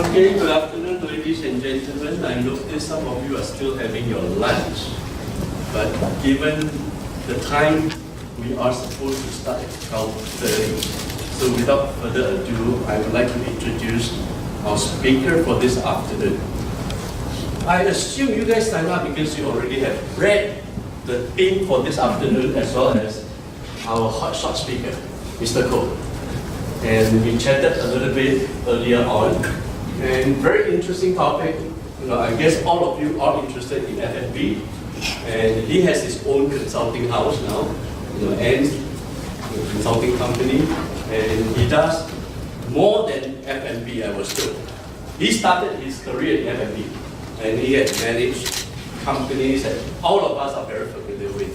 Okay, good afternoon, ladies and gentlemen. I notice some of you are still having your lunch, but given the time, we are supposed to start at 12:30. So without further ado, I would like to introduce our speaker for this afternoon. I assume you guys signed up because you already have read the theme for this afternoon as well as our hotshot speaker, Mr. Koh. And we chatted a little bit earlier on. And very interesting topic. I guess all of you are interested in F&B, and he has his own consulting house now, and consulting company, and he does more than F&B. I was told. He started his career in F&B, and he has managed companies that all of us are very familiar with.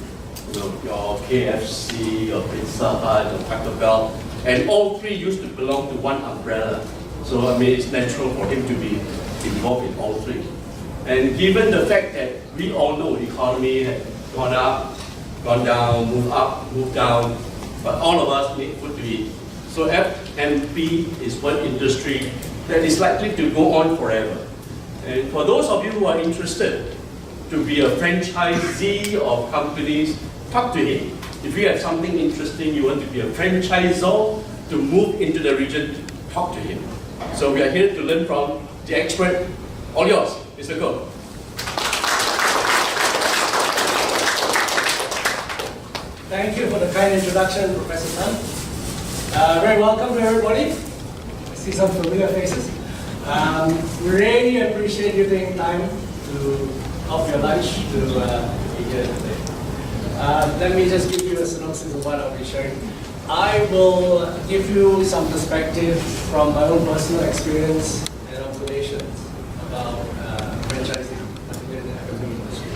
Your KFC, your Pizza Hut, your Taco Bell, and all three used to belong to one umbrella. So it's natural for him to be involved in all three. And given the fact that we all know the economy had gone up, gone down, moved up, moved down, but all of us need food to eat. So F&B is one industry that is likely to go on forever. And for those of you who are interested to be a franchisee of companies, talk to him. If you have something interesting, you want to be a franchisor to move into the region, talk to him. So we are here to learn from the expert. All yours, Mr. Koh. Thank you for the kind introduction, Professor Tan. Very welcome to everybody. I see some familiar faces. Really appreciate you taking time to off your lunch to be here today. Let me just give you a synopsis of what I'll be sharing. I will give you some perspective from my own personal experience and observations about franchising, particularly in the F&B industry.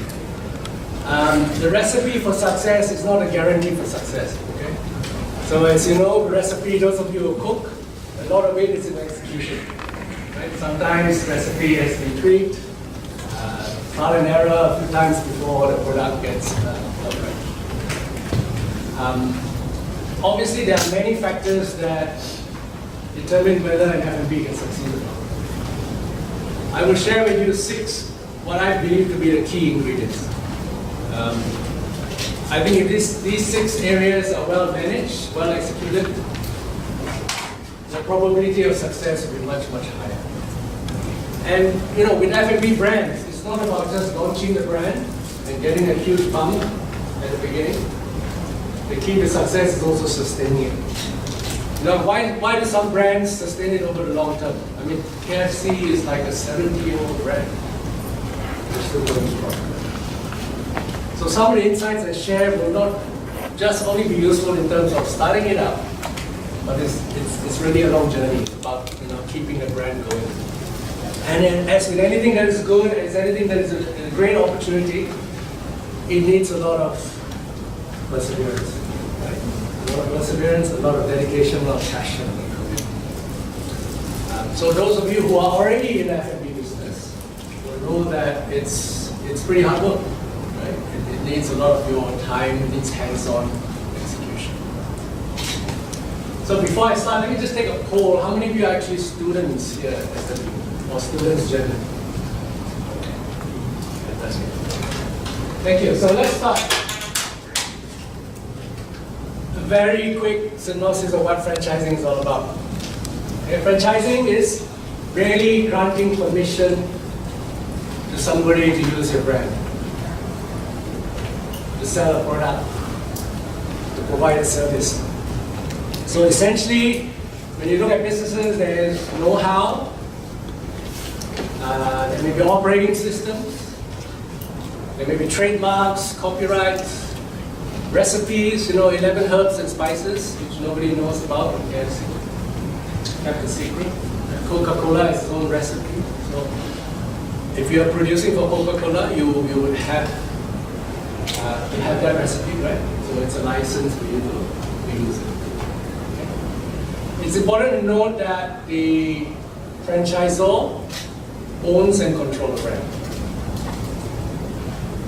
The recipe for success is not a guarantee for success, okay? So as you know, the recipe, those of you who cook, a lot of it is in execution, right? Sometimes the recipe has been tweaked, trial and error a few times before the product gets perfect. Obviously, there are many factors that determine whether an F&B can succeed or not. I will share with you 6 what I believe to be the key ingredients. I think if these 6 areas are well managed, well executed, the probability of success will be much, much higher. And with F&B brands, it's not about just launching the brand and getting a huge bump at the beginning. The key to success is also sustaining it. Why do some brands sustain it over the long term? KFC is like a 70-year-old brand. It's still going strong. So some of the insights I share will not just only be useful in terms of starting it up, but it's really a long journey. It's about keeping the brand going. And as with anything that is good, as anything that is a great opportunity, it needs a lot of perseverance. Right? A lot of perseverance, a lot of dedication, a lot of passion. So those of you who are already in the F&B business will know that it's pretty hard work. Right? It needs a lot of your time, it needs hands-on execution. So before I start, let me just take a poll. How many of you are actually students here at F&B, or students generally? Okay. Fantastic. Thank you. So let's start. A very quick synopsis of what franchising is all about. Okay, franchising is really granting permission to somebody to use your brand, to sell a product, to provide a service. So essentially, when you look at businesses, there is know-how, there may be operating systems, there may be trademarks, copyrights, recipes, 11 herbs and spices, which nobody knows about in KFC. Kept a secret. Coca-Cola has its own recipe. So if you are producing for Coca-Cola, you would have that recipe, right? So it's a license for you to use it. Okay. It's important to note that the franchisor owns and controls the brand.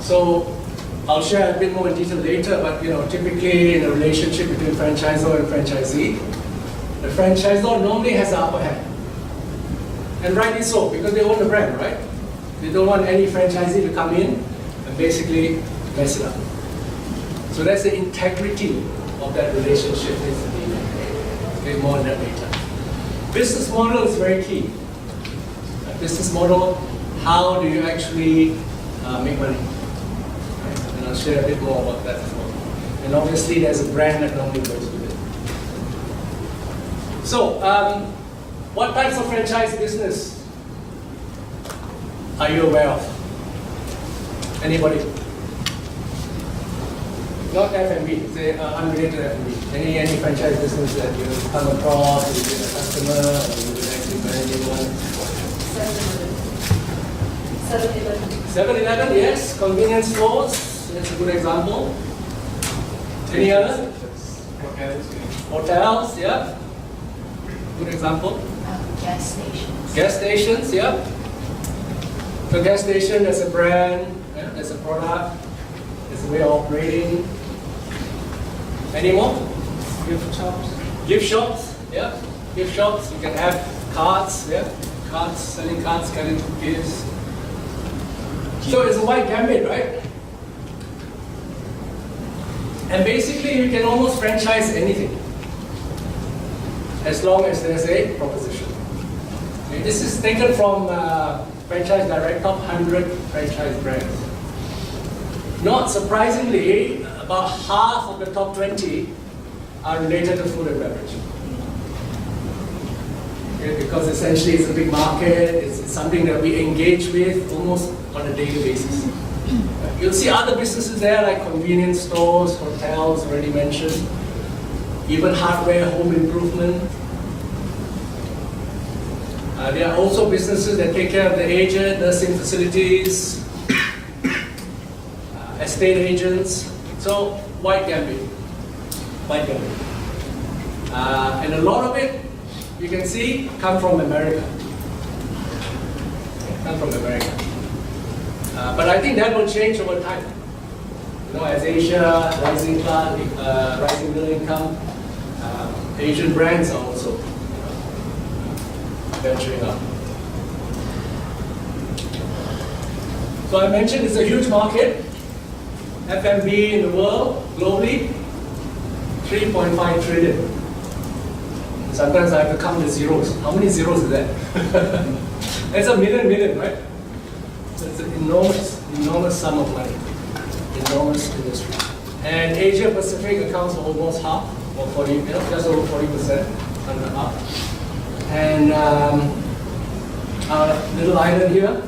So I'll share a bit more in detail later, but typically in a relationship between franchisor and franchisee, the franchisor normally has the upper hand. And rightly so, because they own the brand, right? They don't want any franchisee to come in and basically mess it up. So that's the integrity of that relationship needs to be maintained. Okay, more on that later. Business model is very key. A business model, how do you actually make money? Right? And I'll share a bit more about that as well. And obviously there's a brand that normally goes with it. So, what types of franchise business are you aware of? Anybody? Not F&B, say unrelated to F&B. Any franchise business that you come across, you get a customer, or you would actually manage one? 7-Eleven. 7-Eleven, yes. Convenience stores, that's a good example. Any other? Hotels, yeah. Good example. Gas stations. Gas stations, yeah. So gas station, there's a brand, yeah, there's a product, there's a way of operating. Any more? Gift shops. Gift shops, yeah. Gift shops, you can have cards, yeah. Cards, selling cards, selling gifts. So it's a wide gambit, right? And basically you can almost franchise anything as long as there's a proposition. Okay, this is taken from Franchise Direct, top 100 franchise brands. Not surprisingly, about half of the top 20 are related to food and beverage. Okay, because essentially it's a big market, it's something that we engage with almost on a daily basis. You'll see other businesses there like convenience stores, hotels, already mentioned, even hardware, home improvement. There are also businesses that take care of the aged, nursing facilities, estate agents. So wide gambit, wide gambit. And a lot of it, you can see, come from America. Come from America. But I think that will change over time. You know, as Asia, rising class, rising middle income, Asian brands are also venturing up. So I mentioned it's a huge market. F&B in the world, globally, 3.5 trillion. Sometimes I have to count the zeros. How many zeros is that? It's a million, right? So it's an enormous sum of money. Enormous industry. And Asia Pacific accounts for almost half, or 40, just over 40%, under half. And our little island here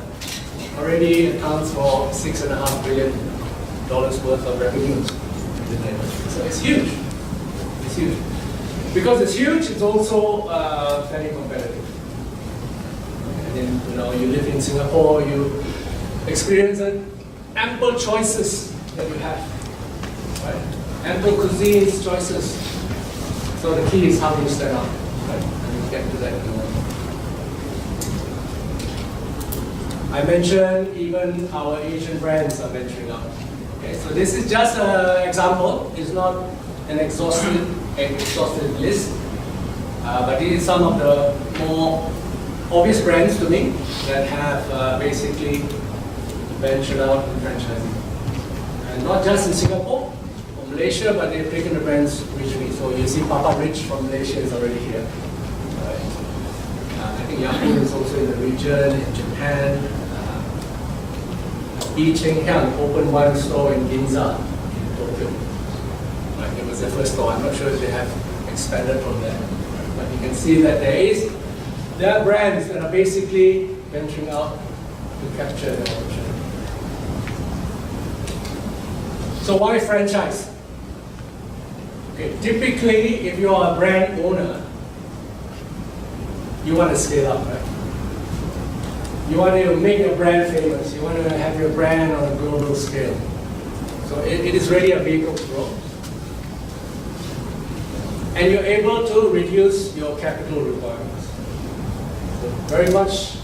already accounts for $6.5 billion worth of revenues. So it's huge. It's huge. Because it's huge, it's also very competitive. And then, you know, you live in Singapore, you experience ample choices that you have, right? Ample cuisines, choices. So the key is how do you stand out, right? And we'll get to that in a moment. I mentioned even our Asian brands are venturing out. Okay, so this is just an example. It's not an exhaustive list, but these are some of the more obvious brands to me that have basically ventured out in franchising. And not just in Singapore or Malaysia, but they've taken the brands regionally. So you see Papa Rich from Malaysia is already here. Right. I think Yahoo is also in the region, in Japan. Yi Cheng Hyang opened one store in Ginza, in Tokyo. Right, it was their first store. I'm not sure if they have expanded from there. But you can see that there are brands that are basically venturing out to capture the opportunity. So why franchise? Okay, typically, if you are a brand owner, you want to scale up, right? You want to make your brand famous. You want to have your brand on a global scale. So it is really a vehicle to grow. And you're able to reduce your capital requirements. So very much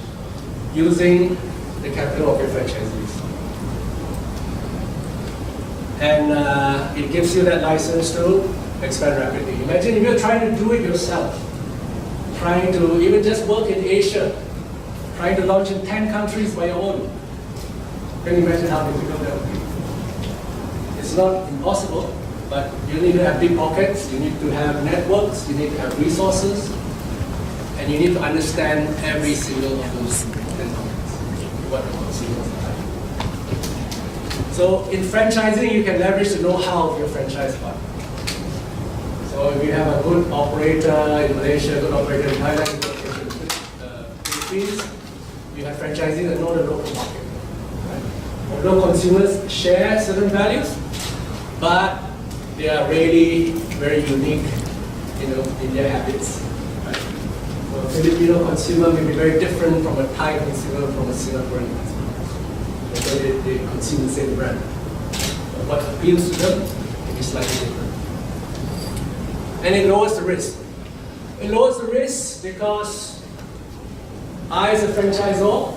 using the capital of your franchisees. And it gives you that license to expand rapidly. Imagine if you're trying to do it yourself, trying to even just work in Asia, trying to launch in 10 countries by your own. Can you imagine how difficult that would be? It's not impossible, but you need to have deep pockets, you need to have networks, you need to have resources, and you need to understand every single of those 10 pockets, what the consumers are like. So in franchising, you can leverage the know-how of your franchise partner. So if you have a good operator in Malaysia, a good operator in Thailand, a good operator in the Philippines, you have franchisees that know the local market. Right? Although consumers share certain values, but they are really very unique, in their habits. Right? So a Filipino consumer may be very different from a Thai consumer, from a Singaporean consumer. So they consume the same brand. But what appeals to them can be slightly different. And it lowers the risk. It lowers the risk because I, as a franchisor,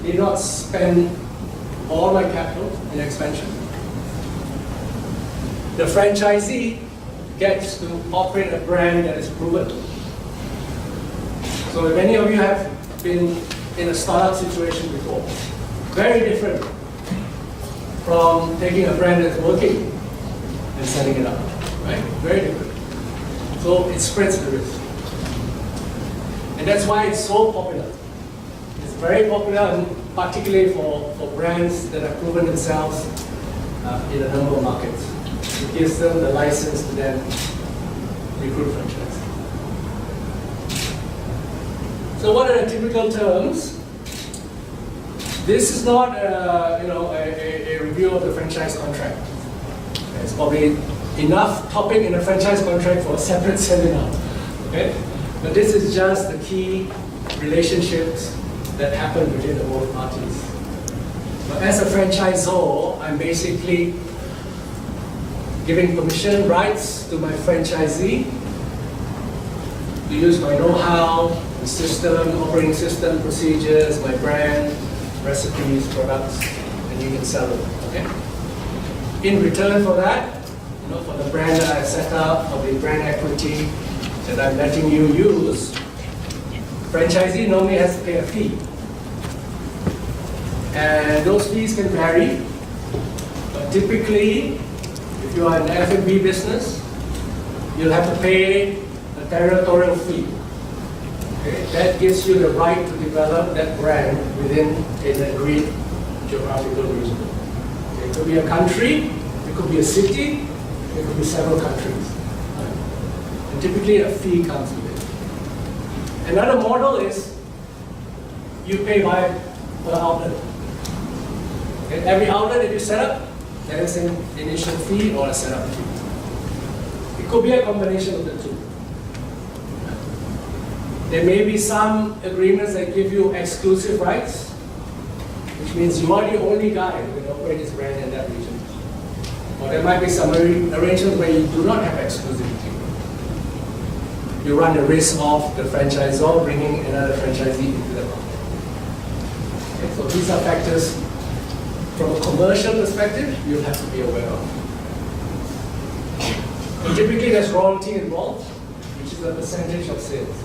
did not spend all my capital in expansion. The franchisee gets to operate a brand that is proven. So if any of you have been in a startup situation before, very different from taking a brand that's working and setting it up, right? Very different. So it spreads the risk. And that's why it's so popular. It's very popular, and particularly for brands that have proven themselves in a number of markets. It gives them the license to then recruit franchise. So what are the typical terms? This is not a review of the franchise contract. It's probably enough topic in a franchise contract for a separate seminar. Okay? But this is just the key relationships that happen between the both parties. But as a franchisor, I'm basically giving permission rights to my franchisee to use my know-how, the system, operating system, procedures, my brand, recipes, products, and you can sell them. Okay? In return for that, for the brand that I've set up, for the brand equity that I'm letting you use, franchisee normally has to pay a fee. And those fees can vary, but typically, if you are an F&B business, you'll have to pay a territorial fee. Okay? That gives you the right to develop that brand within an agreed geographical region. Okay? It could be a country, it could be a city, it could be several countries. And typically a fee comes with it. Another model is you pay by per outlet. Okay? Every outlet that you set up, there is an initial fee or a setup fee. It could be a combination of the two. There may be some agreements that give you exclusive rights, which means you are the only guy who can operate this brand in that region. Or there might be some arrangements where you do not have exclusivity. You run the risk of the franchisor bringing another franchisee into the market. Okay, so these are factors from a commercial perspective you'll have to be aware of. And typically there's royalty involved, which is a percentage of sales.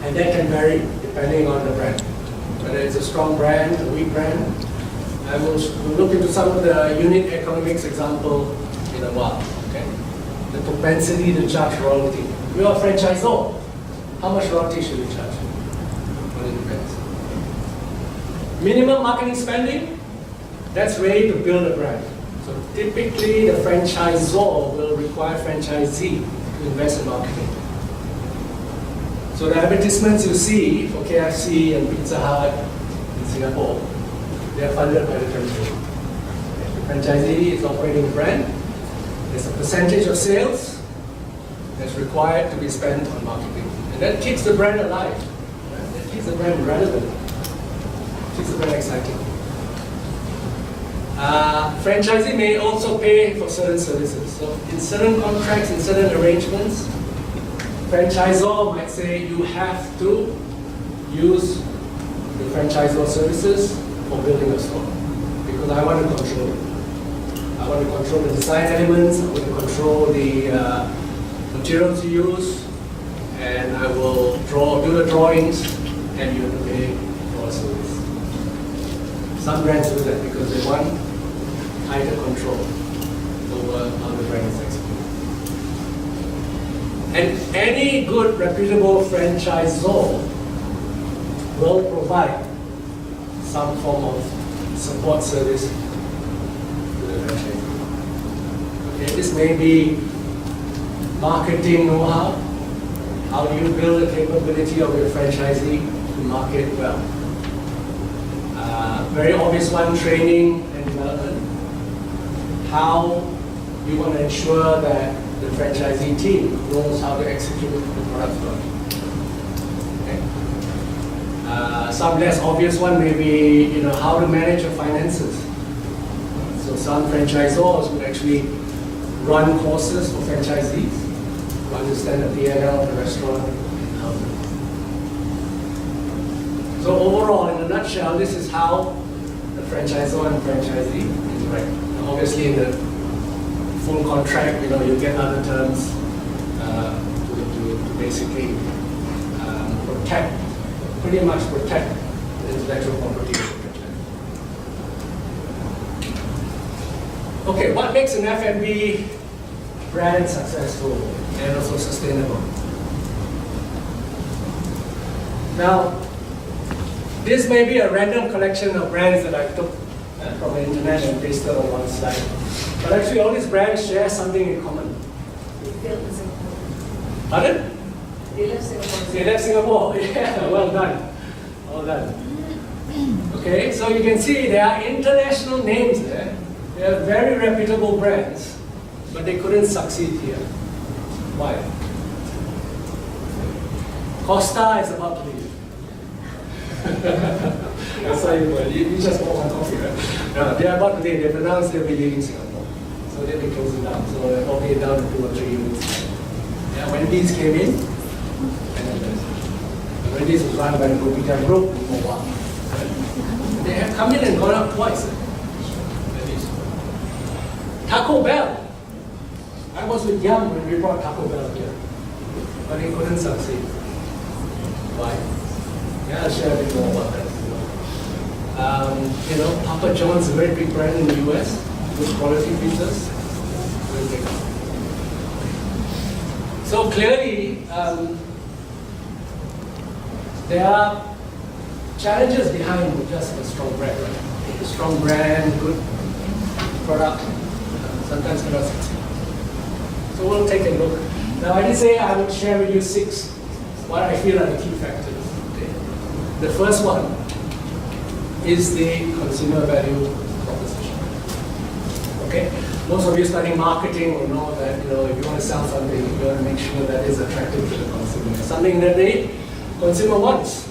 And that can vary depending on the brand. Whether it's a strong brand, a weak brand. I will look into some of the unit economics example in a while. Okay? The propensity to charge royalty. You are a franchisor. How much royalty should you charge? Well, it depends. Minimum marketing spending, that's really to build a brand. So typically the franchisor will require franchisee to invest in marketing. So the advertisements you see for KFC and Pizza Hut in Singapore, they are funded by the franchisee. The franchisee is operating the brand. There's a percentage of sales that's required to be spent on marketing. And that keeps the brand alive. Right? That keeps the brand relevant. Keeps the brand exciting. Franchisee may also pay for certain services. So in certain contracts, in certain arrangements, franchisor might say you have to use the franchisor services for building a store because I want to control it. I want to control the design elements, I want to control the materials you use, and I will do the drawings, and you have to pay for a service. Some brands do that because they want tighter control over how the brand is executed. And any good, reputable franchisor will provide some form of support service to the franchisee. Okay, this may be marketing know-how. How do you build the capability of your franchisee to market well? Very obvious one, training and development. How you want to ensure that the franchisee team knows how to execute the product well. Okay. Some less obvious one may be, how to manage your finances. So some franchisors would actually run courses for franchisees to understand the P&L of the restaurant and how to. So overall, in a nutshell, this is how the franchisor and franchisee interact. Now, obviously, in the full contract, you get other terms to basically pretty much protect the intellectual property of the franchise. Okay, what makes an F&B brand successful and also sustainable? Now, this may be a random collection of brands that I took from the internet and pasted on one slide. But actually, all these brands share something in common. They built in Singapore. Pardon? They left Singapore. They left Singapore. Yeah, well done. Well done. Okay, so you can see there are international names there. They are very reputable brands, but they couldn't succeed here. Why? Costa is about to leave. That's why you just want one coffee, right? No, they are about to leave. They've announced they'll be leaving Singapore. So they'll be closing down. So they're probably down to 2 or 3 units. Yeah, Wendy's came in, and then Wendy's was run by the Kopitiam Group for a while. They have come in and gone up twice. Wendy's. Taco Bell. I was with Yum when we brought Taco Bell here, but they couldn't succeed. Why? Yeah, I'll share a bit more about that. Papa John's is a very big brand in the US, good quality pizzas. So clearly, there are challenges behind just a strong brand, right? A strong brand, good product, sometimes cannot succeed. So we'll take a look. Now, I did say I would share with you 6 what I feel are the key factors. Okay? The first one is the consumer value proposition. Okay? Most of you studying marketing will know that if you want to sell something, you want to make sure that is attractive to the consumer. Something that the consumer wants.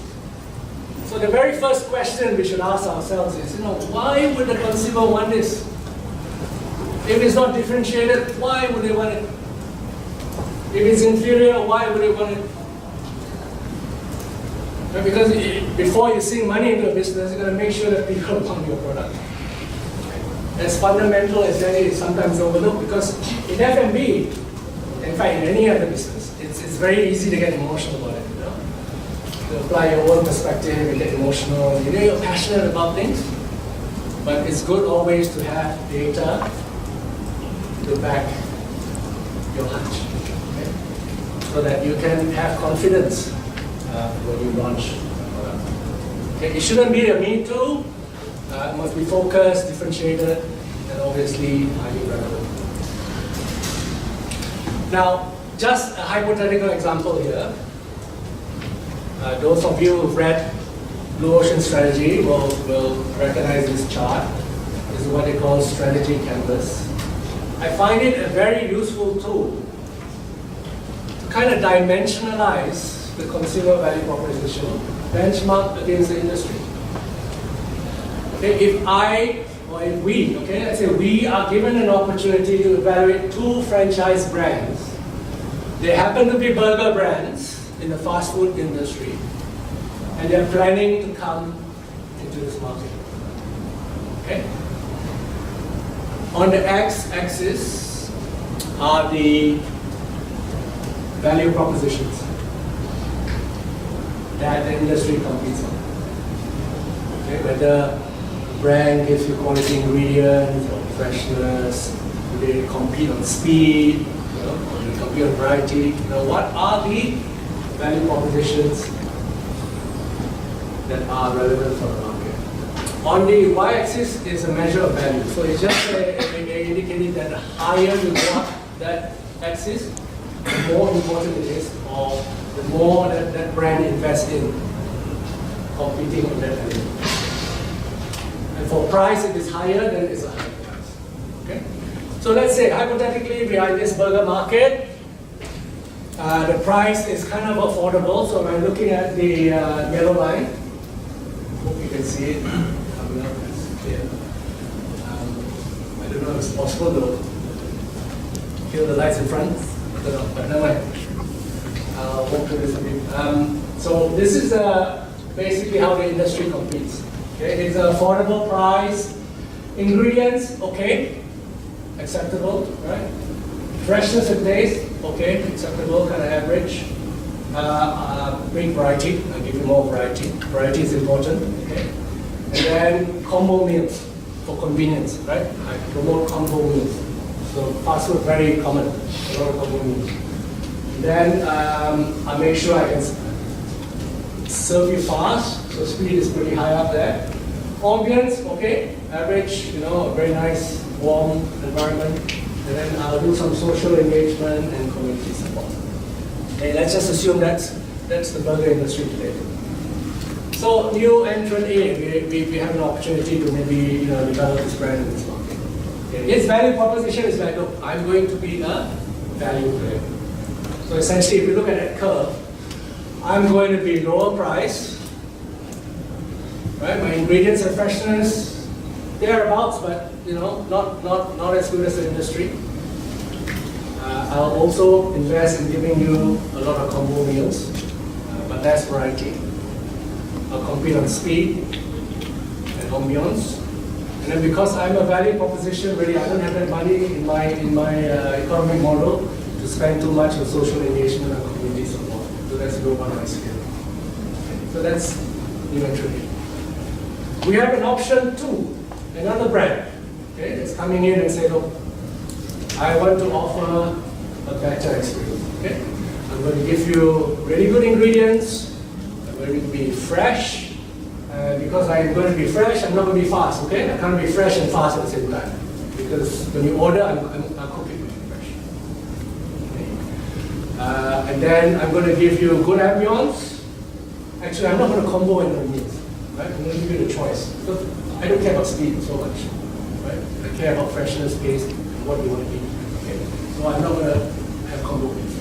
So the very first question we should ask ourselves is, why would the consumer want this? If it's not differentiated, why would they want it? If it's inferior, why would they want it? Because before you sink money into a business, you're going to make sure that people want your product. As fundamental as that is, sometimes overlooked, because in F&B, in fact in any other business, it's very easy to get emotional about it. To apply your own perspective, you get emotional, you're passionate about things, but it's good always to have data to back your hunch, okay? So that you can have confidence when you launch a product. Okay? It shouldn't be a me too. It must be focused, differentiated, and obviously highly relevant. Now, just a hypothetical example here. Those of you who've read Blue Ocean Strategy will recognize this chart. This is what they call strategy canvas. I find it a very useful tool to kind of dimensionalize the consumer value proposition, benchmark against the industry. Okay, if we, let's say we are given an opportunity to evaluate 2 franchise brands. They happen to be burger brands in the fast food industry, and they're planning to come into this market. Okay? On the x-axis are the value propositions. that the industry competes on. Okay, whether brand gives you quality ingredients or freshness, do they compete on speed, or do they compete on variety? What are the value propositions that are relevant for the market? On the y-axis is a measure of value. So it's just indicating that the higher you go up that axis, the more important it is, or the more that brand invests in competing on that value. And for price, if it's higher, then it's a higher price. Okay? So let's say, hypothetically, we are in this burger market. The price is kind of affordable, so I'm looking at the yellow line. Hope you can see it coming up. It's clear. I don't know if it's possible to feel the lights in front. I don't know, but never mind. I'll walk through this a bit. So this is basically how the industry competes. Okay, it's an affordable price. Ingredients, okay, acceptable, right? Freshness and taste, okay, acceptable, kind of average. Bring variety, I'll give you more variety. Variety is important, okay? And then combo meals for convenience, right? I promote combo meals. So fast food, very common, a lot of combo meals. Then I make sure I can serve you fast, so speed is pretty high up there. Ambience, okay, average, a very nice, warm environment. And then I'll do some social engagement and community support. Okay, let's just assume that's the burger industry today. So new entrant A, we have an opportunity to maybe develop this brand in this market. Okay. Its value proposition is like, look, I'm going to be a value player. So essentially, if you look at that curve, I'm going to be lower price, right? My ingredients and freshness, thereabouts, but not as good as the industry. I'll also invest in giving you a lot of combo meals, but less variety. I'll compete on speed and ambiance. And then because I'm a value proposition, really, I don't have that money in my economic model to spend too much on social engagement and community support. So that's low on my scale. So that's new entry. We have an option 2, another brand, okay, that's coming in and say, look, I want to offer a better experience. Okay? I'm going to give you really good ingredients. I'm going to be fresh. Because I'm going to be fresh, I'm not going to be fast. Okay? I can't be fresh and fast at the same time. Because when you order, I'm cooking really fresh. Okay? And then I'm going to give you good ambience. Actually, I'm not going to combo in the meals. Right? I'm going to give you the choice. Because I don't care about speed so much. Right? I care about freshness, taste, and what you want to eat. Okay? So I'm not going to have combo meals.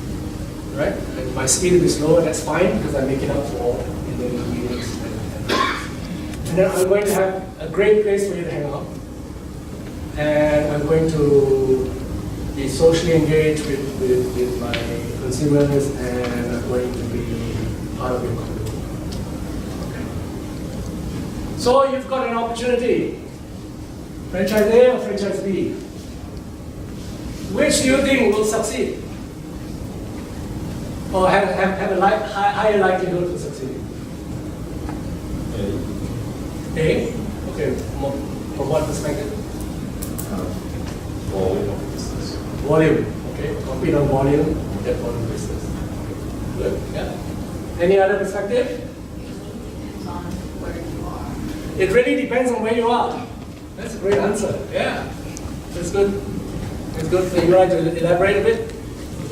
Right? And my speed will be slower, that's fine, because I make it up for in the ingredients. And then I'm going to have a great place for you to hang out. And I'm going to be socially engaged with my consumers, and I'm going to be part of your community. Okay. So you've got an opportunity. Franchise A or franchise B? Which do you think will succeed? Or have a higher likelihood to succeed? A? Okay, from what perspective? Volume of business. Volume, okay, compete on volume, get volume business. Good, yeah. Any other perspective? Depends on where you are. It really depends on where you are. That's a great answer, yeah. That's good. It's good. So you like to elaborate a bit?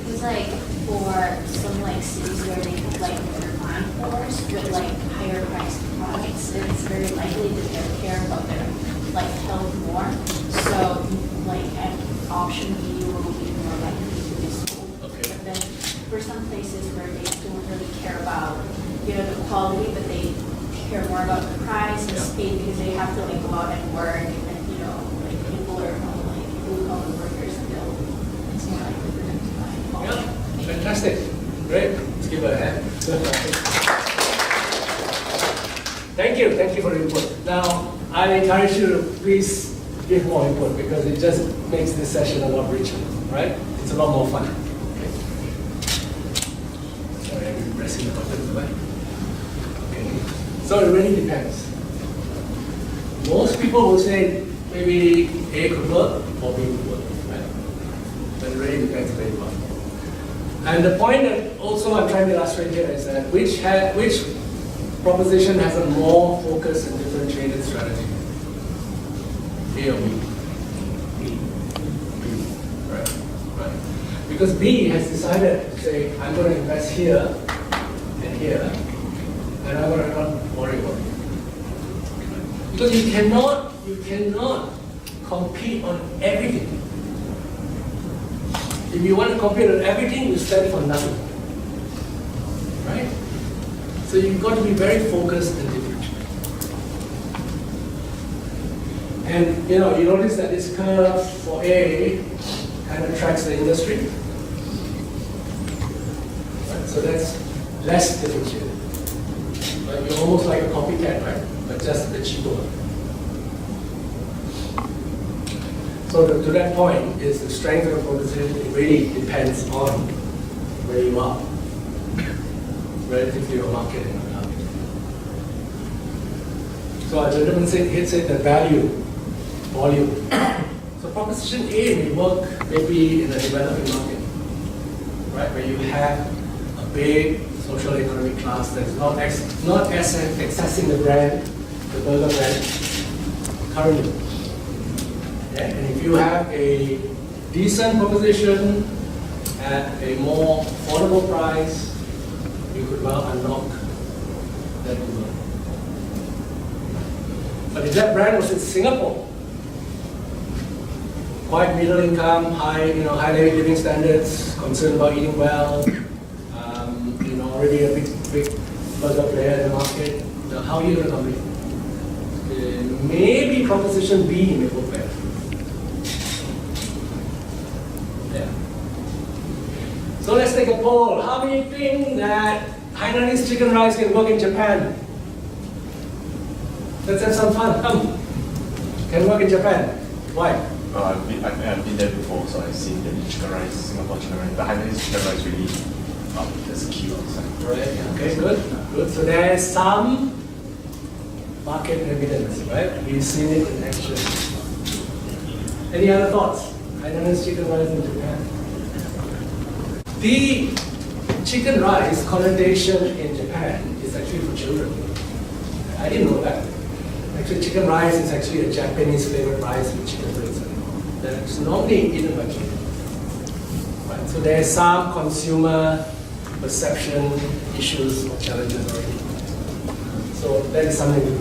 It's like for some cities where they have urban cores with higher priced products, it's very likely that they'll care about their health more. So an option B will be more likely to be sold. Okay. But then for some places where they don't really care about the quality, but they care more about the price and speed because they have to go out and work, and people are blue collar workers, and it's more likely for them to buy quality. Yeah, fantastic. Great. Let's give her a hand. Thank you for the input. Now, I encourage you to please give more input because it just makes this session a lot richer, right? It's a lot more fun. Okay. Sorry, I'm pressing the button, right? Okay, so it really depends. Most people will say maybe A could work or B would work, right? But it really depends very much. And the point that also I'm trying to illustrate here is that which proposition has a more focused and differentiated strategy? A or B? B. Right. Because B has decided to say, I'm going to invest here and here, and I'm going to not worry about it. Because you cannot compete on everything. If you want to compete on everything, you stand for nothing. Right? So you've got to be very focused and differentiated. And you notice that this curve for A kind of tracks the industry. Right? So that's less differentiated. But you're almost like a copycat, right? But just a bit cheaper. So to that point is the strength of the proposition. It really depends on where you are relative to your market and your target. So a gentleman said the value, volume. So proposition A may work maybe in a developing market, right, where you have a big social economic class that is not accessing the brand, the burger brand, currently. Okay? And if you have a decent proposition at a more affordable price, you could well unlock that demand. But if that brand was in Singapore, quite middle income, high living standards, concerned about eating well, already a big burger player in the market, how are you going to compete? Maybe proposition B may work better. Yeah. So let's take a poll. How many think that Hainanese chicken rice can work in Japan? Let's have some fun. Come. Can work in Japan. Why? I've been there before, so I've seen the chicken rice, Singapore chicken rice. The Hainanese chicken rice really, there's a queue outside. Right. Okay, good. So there is some market evidence, right? We've seen it in action. Any other thoughts? Hainanese chicken rice in Japan. The chicken rice connotation in Japan is actually for children. I didn't know that. Actually, chicken rice is actually a Japanese flavored rice with chicken flakes. That's normally eaten by children. Right? So there's some consumer perception issues or challenges already. So that is something to be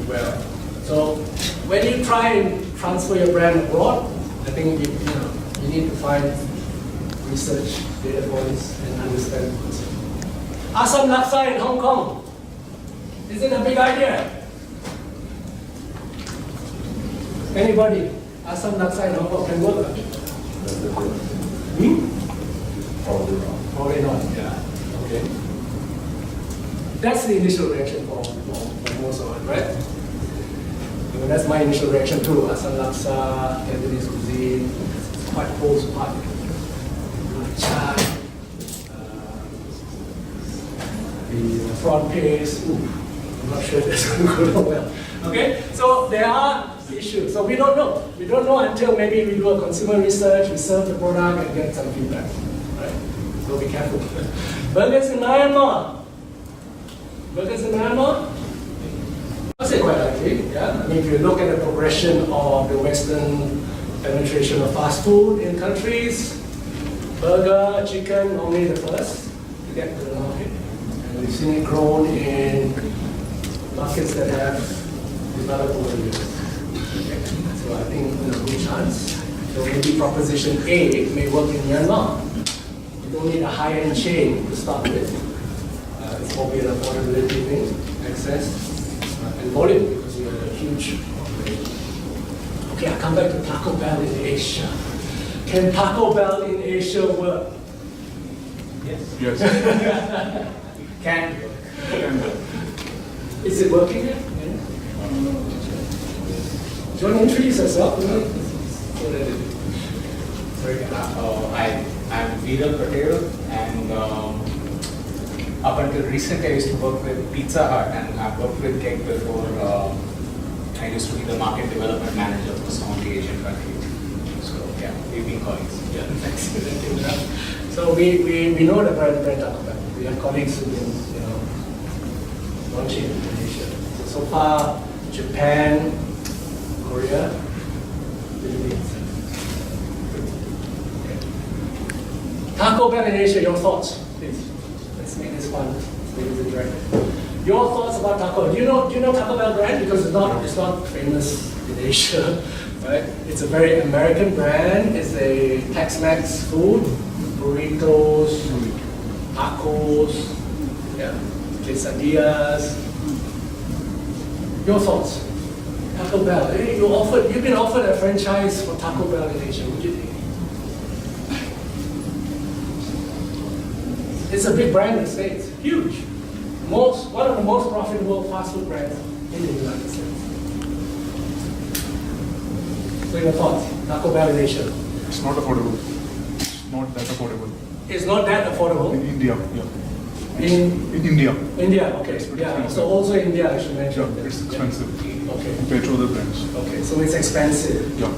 aware of. So when you try and transfer your brand abroad, I think you need to find research data points and understand the concept. Asam laksa in Hong Kong. Is it a big idea? Anybody? Asam laksa in Hong Kong can work? Probably not, yeah. Okay. That's the initial reaction for most of it, right? That's my initial reaction too. Asam laksa, Cantonese cuisine, it's quite close part. Chai, the prawn paste, I'm not sure that's going to go well. Okay, so there are issues. So we don't know. We don't know until maybe we do a consumer research, we serve the product and get some feedback. Right? So be careful. Burgers in Myanmar. Burgers in Myanmar? I'll say quite likely, yeah. I mean, if you look at the progression of the Western penetration of fast food in countries, burger, chicken, normally the first to get to the market. And we've seen it grown in markets that have developed over the years. Okay. So I think there's a good chance. So maybe proposition A may work in Myanmar. You don't need a high-end chain to start with. It's probably an affordability thing, access, and volume, because you have a huge population. Okay, I come back to Taco Bell in Asia. Can Taco Bell in Asia work? Yes. Yes. Can. Is it working yet? Yeah. Do you want to introduce yourself? Sorry, I'm Vidal Patel, and up until recently, I used to work with Pizza Hut, and I've worked with Kek before. I used to be the market development manager for some of the Asian countries. So yeah, we've been colleagues. Yeah, thanks. So we know the brand Taco Bell. We have colleagues who've been, launching in Indonesia. So far, Japan, Korea, Philippines. Okay. Taco Bell in Asia, your thoughts, please. Let's make this fun. Let's make this interactive. Your thoughts about Taco? Do you know Taco Bell brand? Because it's not famous in Asia, right? It's a very American brand. It's a Tex-Mex food, burritos, tacos, yeah, quesadillas. Your thoughts? Taco Bell. Hey, you've been offered a franchise for Taco Bell in Asia. What do you think? It's a big brand in the States. Huge. One of the most profitable fast food brands in the United States. So your thoughts? Taco Bell in Asia. It's not affordable. It's not that affordable. It's not that affordable. In India, yeah. In India. India, okay. It's pretty Yeah. expensive. So also India, I should mention. Yeah, it's expensive Okay. compared to other brands. Okay. So it's expensive. Yeah.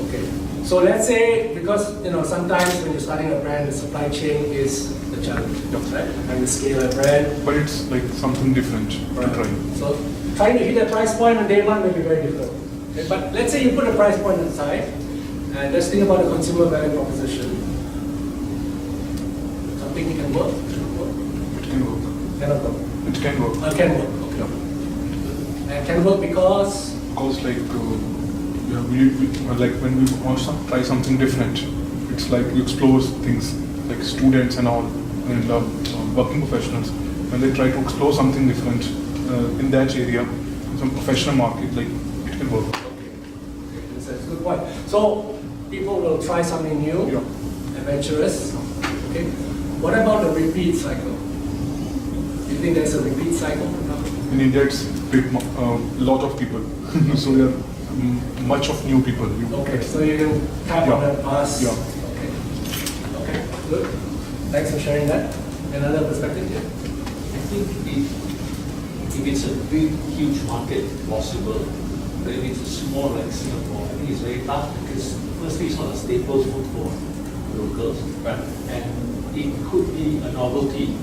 Okay. So let's say, because sometimes when you're starting a brand, the supply chain is the challenge, right? And the scale a brand. But it's like something different to try. So trying to hit a price point on day one may be very difficult. Okay? But let's say you put a price point aside, and let's think about the consumer value proposition. Something you can work. It can work. Cannot work. It can work. Can work. Okay. Yeah. And can work because. Because like, like when we want to try something different, it's like you explore things like students and all, and working professionals. When they try to explore something different in that area, some professional market, like it can work. Okay, that's a good point. So people will try something new, Yeah. adventurous. Okay. What about the repeat cycle? Do you think there's a repeat cycle? In India, it's big, lot of people, so there are much of new people. Okay, so you can tap on the past. Yeah. Okay. Okay, good. Thanks for sharing that. Another perspective here. I think if it's a big, huge market possible, but if it's small like Singapore, I think it's very tough because firstly it's not a staple food for locals, right? And it could be a novelty,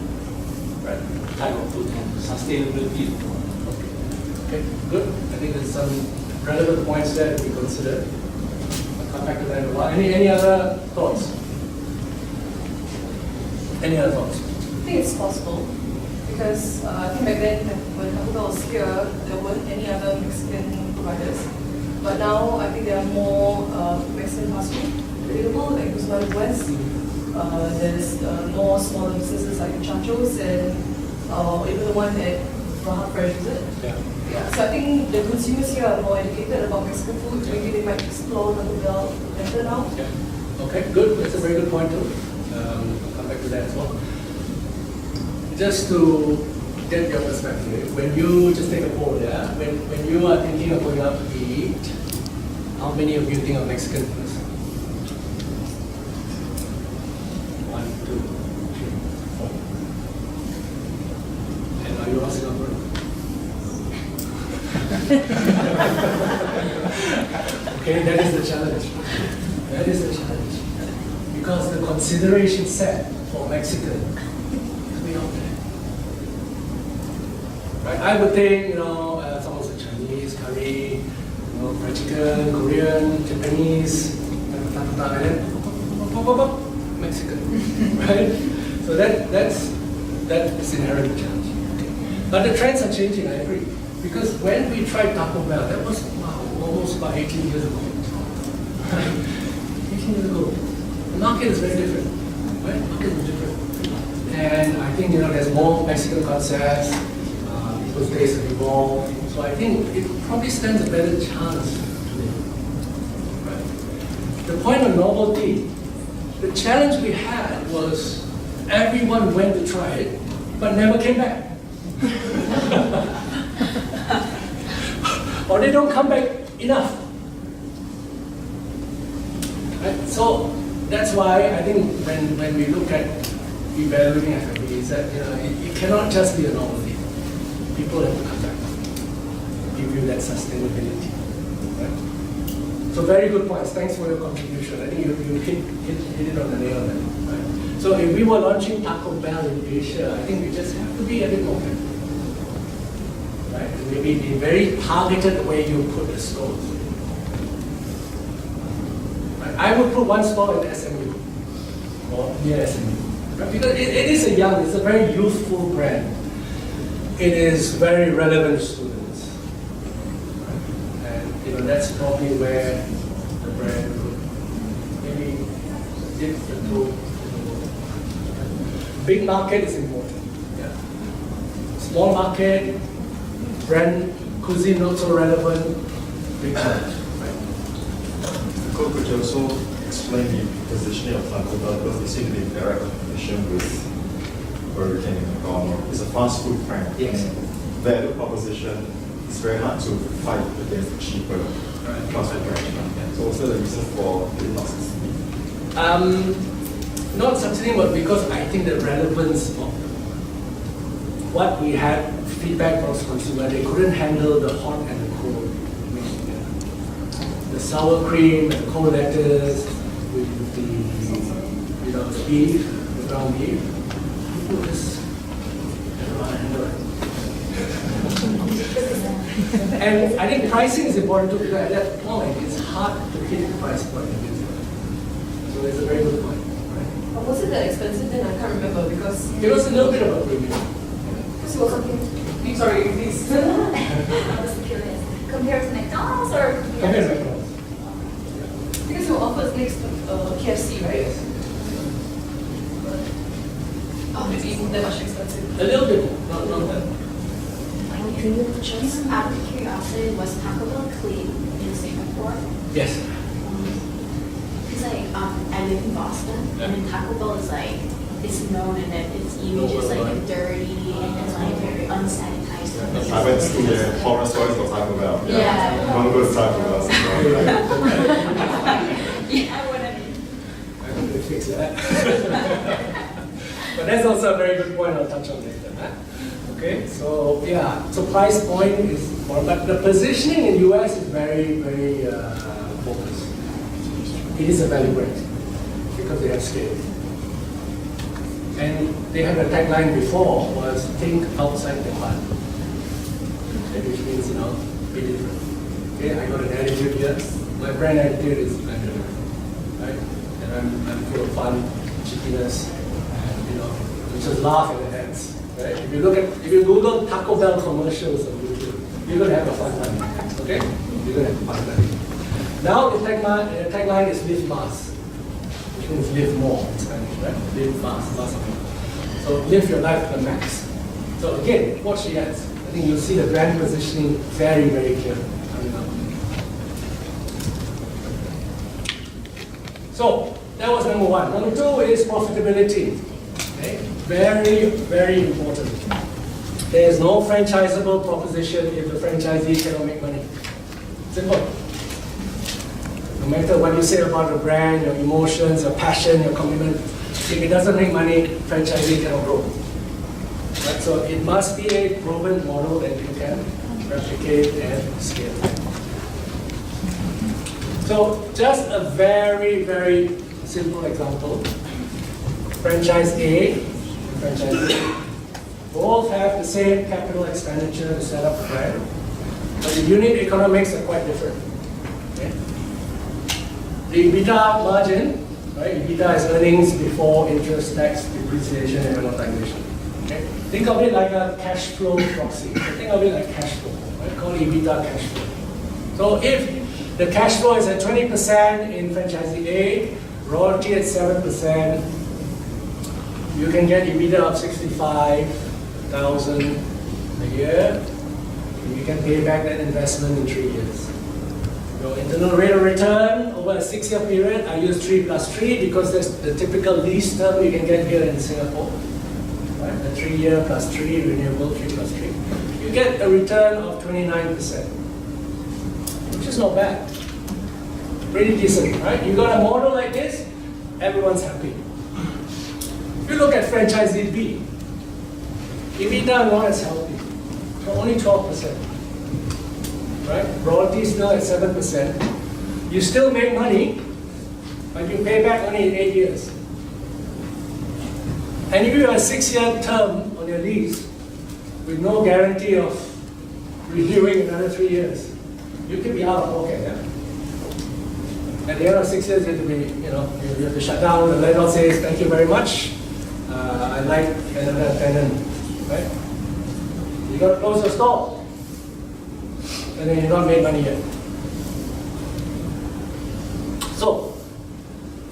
right? Type of food and sustainability. Okay, good. I think there's some relevant points there to be considered. I'll come back to that in a while. Any other thoughts? Any other thoughts? I think it's possible because I think back then when Taco Bell was here, there weren't any other Mexican providers. But now I think there are more Mexican fast food available, like Guzman West. There's more smaller businesses like Chachos and even the one at Raha Fresh, is it? Yeah. Yeah, so I think the consumers here are more educated about Mexican food. Maybe they might explore Taco Bell better now. Yeah. Okay, good. That's a very good point too. I'll come back to that as well. Just to get your perspective, when you just take a poll, yeah, when you are thinking of going out to eat, how many of you think of Mexican first? 1, 2, 3, 4. And are you all Singaporean? Okay, that is the challenge. That is the challenge. Because the consideration set for Mexican is way out there. Right? I would think, some of the Chinese, curry, fried chicken, Korean, Japanese, and then Mexican. Right? So that is inherent challenge. Okay. But the trends are changing, I agree. Because when we tried Taco Bell, that was almost about 18 years ago. 18 years ago. The market is very different. Right? The market is different. And I think there's more Mexican concepts, people's tastes have evolved. So I think it probably stands a better chance today. Right? The point of novelty, the challenge we had was everyone went to try it, but never came back. Or they don't come back enough. Right? So that's why I think when we look at evaluating F&B is that it cannot just be a novelty. People have to come back, give you that sustainability. Right? So very good points. Thanks for your contribution. I think you hit it on the nail there. Right? So if we were launching Taco Bell in Asia, I think we just have to be a bit more careful. Right? And maybe be very targeted the way you put the stores. Right? I would put one store in SMU or near SMU. Right? Because it is it's a very youthful brand. It is very relevant to students. Right? And that's probably where the brand could maybe dip the toe. Big market is important. Yeah. Small market, brand cuisine not so relevant, big challenge. Right? Could you also explain the positioning of Taco Bell, because they seem to be in direct competition with Burger King and McDonald's? It's a fast food brand. Yes. Value proposition is very hard to fight against the cheaper fast food brand. So what's the reason for it not succeeding? Not succeeding, but because I think the relevance of what we had feedback from consumer, they couldn't handle the hot and the cold mixed together. The sour cream and the cold lettuce with the beef, the ground beef. People just don't know how to handle it. And I think pricing is important too, because at that point it's hard to hit the price point in business. So it's a very good point. But was it that expensive then? I can't remember because It was a little bit of a premium. because it was something. Sorry, please. I was curious. Compared to McDonald's or? Compared to McDonald's. Because it offers next to KFC, right? Yes. Oh, maybe even that much expensive. A little bit more, not that. Just out of curiosity, was Taco Bell clean in Singapore? Yes. Because I live in Boston, and then Taco Bell is it's known in that its image is dirty and it's very unsanitized. I went to the horror stories of Taco Bell. Yeah. Don't go to Taco Bell. Yeah, I wouldn't. I think we fix that. But that's also a very good point I'll touch on later. Huh? Okay, so yeah, so price point is important, but the positioning in US is very, very focused. It is a value brand because they have scale. And they had a tagline before was think outside the box, which means be different. Okay, I got an attitude here. My brand attitude is I'm different, right? And I'm full of fun, cheekiness, and we just laugh at the ads. Right? If you Google Taco Bell commercials on YouTube, you're gonna have a fun time. Okay? You're gonna have a fun time. Now the tagline is live fast, which means live more in Spanish, right? Live fast, lots of people. So live your life to the max. So again, watch the ads. I think you'll see the brand positioning very, very clear coming up. So that was number one. Number two is profitability. Okay? Very, very important. There is no franchisable proposition if the franchisee cannot make money. Simple. No matter what you say about the brand, your emotions, your passion, your commitment, if it doesn't make money, franchisee cannot grow. Right? So it must be a proven model that you can replicate and scale. So just a very, very simple example. Franchise A and franchise B both have the same capital expenditure to set up a brand, but the unit economics are quite different. Okay? The EBITDA margin, right? EBITDA is earnings before interest, tax, depreciation, and amortization. Okay? Think of it like a cash flow proxy. Think of it like cash flow, right? Called EBITDA cash flow. So if the cash flow is at 20% in franchisee A, royalty at 7%, you can get EBITDA of 65,000 a year. And you can pay back that investment in 3 years. Your internal rate of return over a 6-year period, I use 3 plus 3 because that's the typical lease term you can get here in Singapore. Right? The 3-year plus 3, renewable 3 plus 3. You get a return of 29%, which is not bad. Pretty decent, right? You got a model like this, everyone's happy. you look at franchisee B, EBITDA not as healthy, only 12%. Right? Royalty still at 7%. You still make money, but you pay back only in 8 years. And if you have a 6-year term on your lease with no guarantee of renewing another 3 years, you could be out of pocket. Yeah? At the end of 6 years, you have to be, you have to shut down. The landlord says, "Thank you very much. I'd like another tenant." Right? You got to close your store, and then you're not made money yet. So,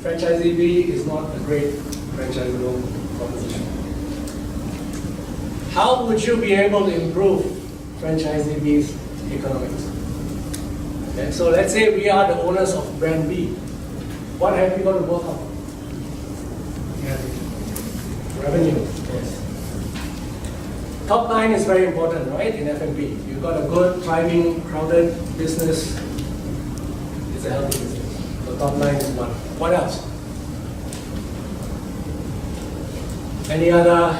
franchisee B is not a great franchisable proposition. How would you be able to improve franchisee B's economics? Okay, so let's say we are the owners of brand B. What have we got to work on? Revenue. Yes. Top line is very important, right? In F&B, you've got a good, thriving, crowded business. It's a healthy business. So top line is one. What else? Any other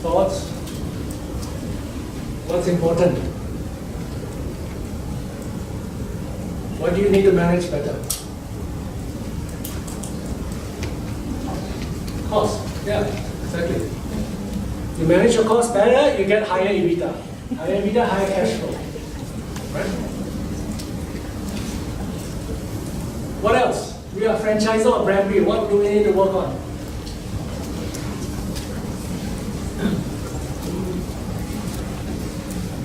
thoughts? What's important? What do you need to manage better? Cost. Yeah, exactly. You manage your cost better, you get higher EBITDA. Higher EBITDA, higher cash flow. Right? What else? We are franchisor or brand B. What do we need to work on?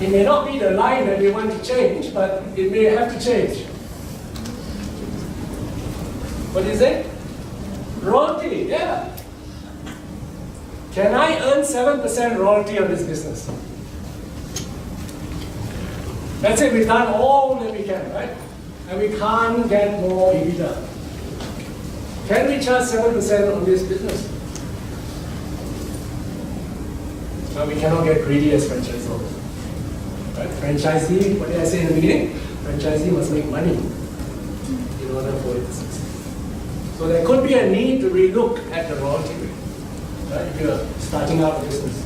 It may not be the line that we want to change, but it may have to change. What is it? Royalty, yeah. Can I earn 7% royalty on this business? Let's say we've done all that we can, right? And we can't get more EBITDA. Can we charge 7% on this business? But we cannot get greedy as franchisors. Right? Franchisee, what did I say in the beginning? Franchisee must make money in order for it to succeed. So there could be a need to relook at the royalty rate. Right? If you're starting out a business,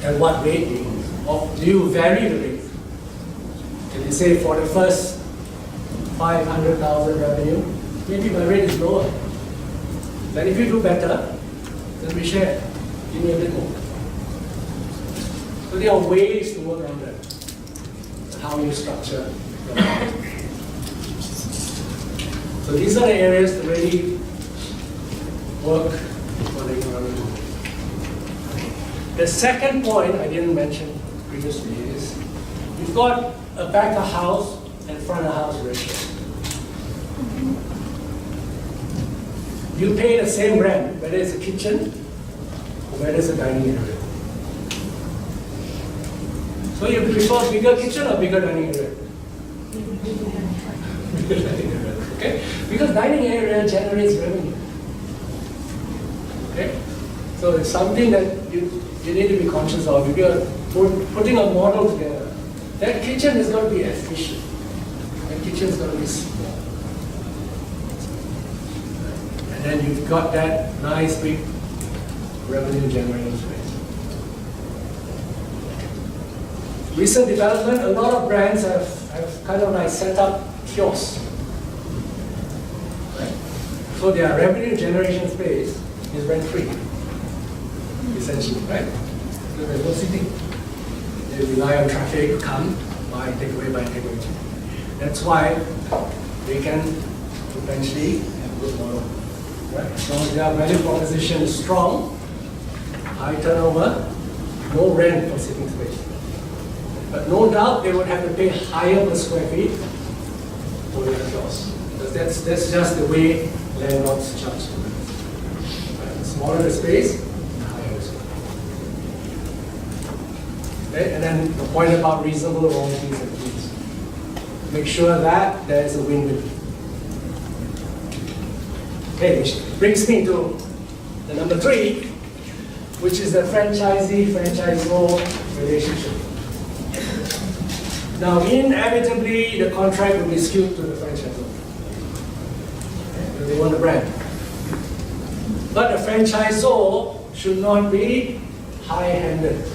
at what rate do you use? Or do you vary the rate? If you say for the first 500,000 revenue, maybe my rate is lower. Then if you do better, then we share. Give me a bit more. So there are ways to work around that. How you structure your market. So these are the areas to really work for the economy. The second point I didn't mention previously is you've got a back of house and front of house ratio. You pay the same rent, whether it's a kitchen or whether it's a dining area. So you prefer bigger kitchen or bigger dining area? Bigger dining area, okay? Because dining area generates revenue. Okay? So it's something that you need to be conscious of. If you're putting a model together, that kitchen is going to be efficient. That kitchen is going to be small. And then you've got that nice big revenue generating space. Recent development, a lot of brands have kind of like set up kiosks. Right? So their revenue generation space is rent-free, essentially, right? Because there's no seating. They rely on traffic to come, buy takeaway. That's why they can potentially have a good model. Right? As long as their value proposition is strong, high turnover, no rent for sitting space. But no doubt they would have to pay higher per square feet for their kiosk. Because that's just the way landlords charge. Right? The smaller the space, the higher the square feet. Okay? And then the point about reasonable royalties and fees. Make sure that there is a win-win. Okay, which brings me to the number 3, which is the franchisee-franchisor relationship. Now, inevitably, the contract will be skewed to the franchisor. Okay? Because they want the brand. But the franchisor should not be high-handed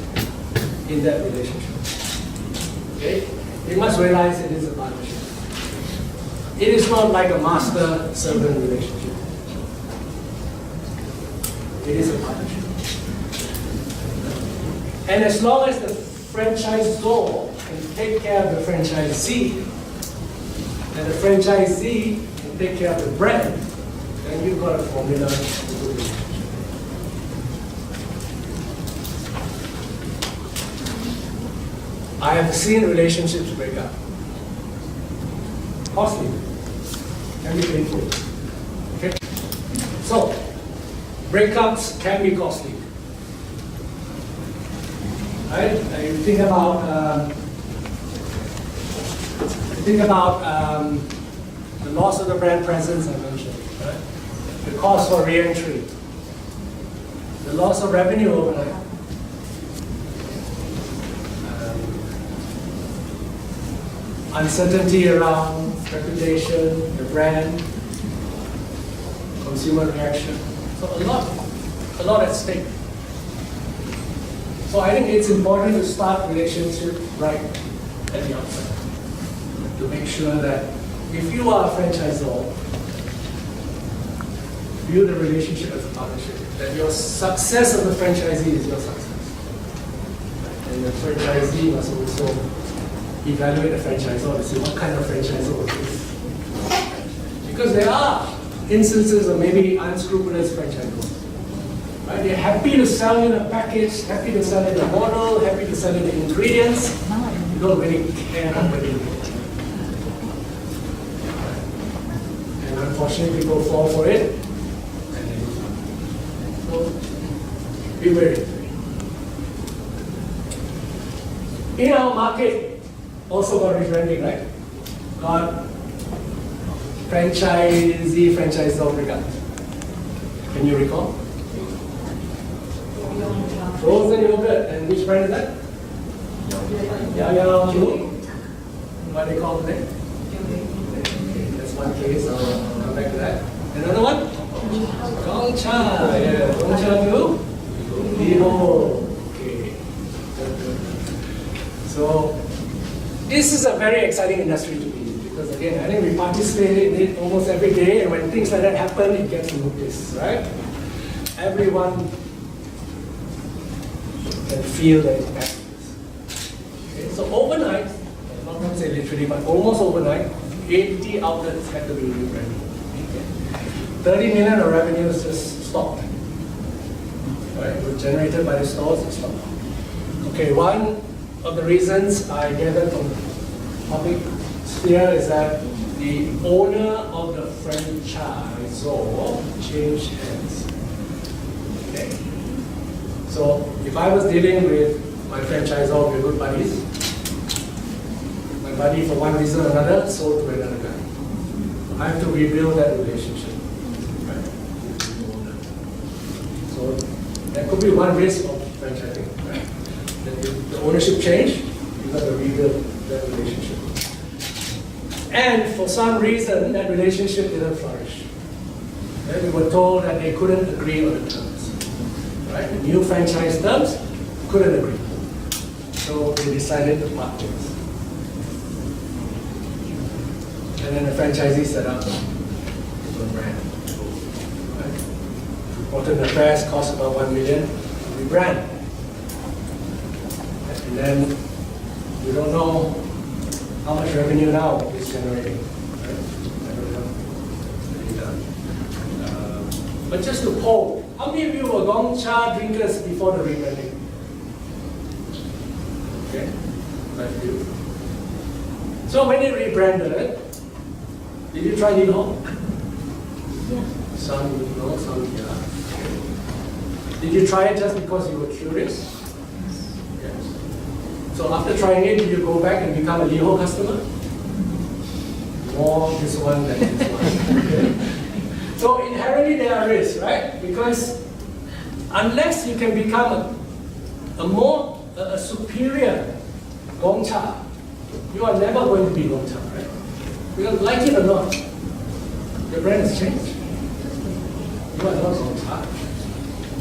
in that relationship. Okay? You must realize it is a partnership. It is not like a master-servant relationship. It is a partnership. And as long as the franchisor can take care of the franchisee, and the franchisee can take care of the brand, then you've got a formula. I have seen relationships break up. Costly. Can be painful. Okay? So, breakups can be costly. Right? You think about the loss of the brand presence I mentioned, right? The cost for re-entry, the loss of revenue overnight, uncertainty around reputation, the brand, consumer reaction. So a lot at stake. So I think it's important to start relationship right at the outset, to make sure that if you are a franchisor, view the relationship as a partnership, that your success of the franchisee is your success. And the franchisee must also evaluate the franchisor to see what kind of franchisor it is. Because there are instances of maybe unscrupulous franchisors. Right? They're happy to sell you the package, happy to sell you the model, happy to sell you the ingredients. You don't really care about whether you get it. And unfortunately, people fall for it. And they lose out. So, be wary. In our market, also got rebranding, right? Got franchisee, franchisor breakup. Can you recall? Frozen yogurt, and which brand is that? Yeah, what they call it? That's one case, I'll come back to that. Another one? Gongcha, yeah, Gongcha to Liho. Okay. So, this is a very exciting industry to be in, because again, I think we participate in it almost every day, and when things like that happen, it gets noticed, right? Everyone can feel the impact of this. Okay, so overnight, I'm not going to say literally, but almost overnight, 80 outlets had to be rebranded. Okay. 30 million of revenues just stopped. Right? It was generated by the stores, it stopped. Okay, one of the reasons I gathered from the public sphere is that the owner of the franchisor changed hands. Okay. So if I was dealing with my franchisor, we're good buddies. My buddy, for one reason or another, sold to another guy. I have to rebuild that relationship. Right? So that could be one risk of franchising. Right? That the ownership change, you've got to rebuild that relationship. And for some reason, that relationship didn't flourish. Right? We were told that they couldn't agree on the terms. Right? The new franchise terms couldn't agree. So they decided to part ways. And then the franchisee set up a brand. Right? Reported affairs cost about 1 million to rebrand. And then we don't know how much revenue now it's generating. Right? I don't know. But just to poll, how many of you were Gongcha drinkers before the rebranding? Okay, quite a few. So when they rebranded, did you try Liho? Yeah. Some you know, some yeah. Did you try it just because you were curious? Yes. So after trying it, did you go back and become a Liho customer? More this one than this one. Okay. So inherently there are risks, right? Because unless you can become a superior Gongcha, you are never going to be Gongcha, right? Because like it or not, your brand has changed. You are not Gongcha.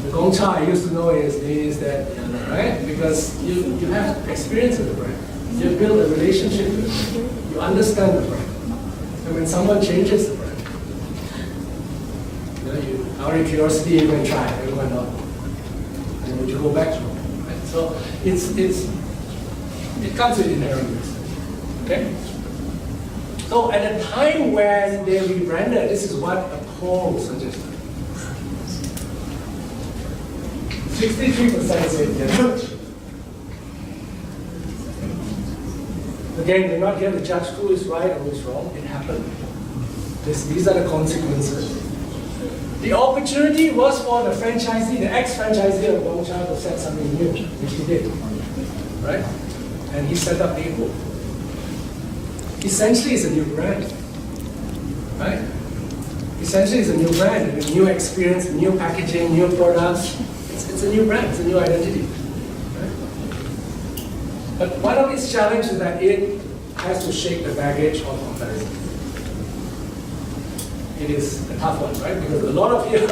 The Gongcha I used to know is that, right? Because you have experience with the brand. You build a relationship with the brand. You understand the brand. And when someone changes the brand, out of curiosity, you can try, everyone not. And would you go back to it? Right? So it comes with inherent risk. Okay? So at the time when they rebranded, this is what a poll suggested. 63% said yes. Again, we're not here to judge who is right or who is wrong. It happened. These are the consequences. The opportunity was for the franchisee, the ex-franchisee of Gongcha, to set something new, which he did. Right? And he set up Eco. Essentially, it's a new brand. Right? Essentially, it's a new brand, a new experience, new packaging, new products. It's a new brand, it's a new identity. Right? But one of its challenges is that it has to shake the baggage of comparison. It is a tough one, right? Because a lot of you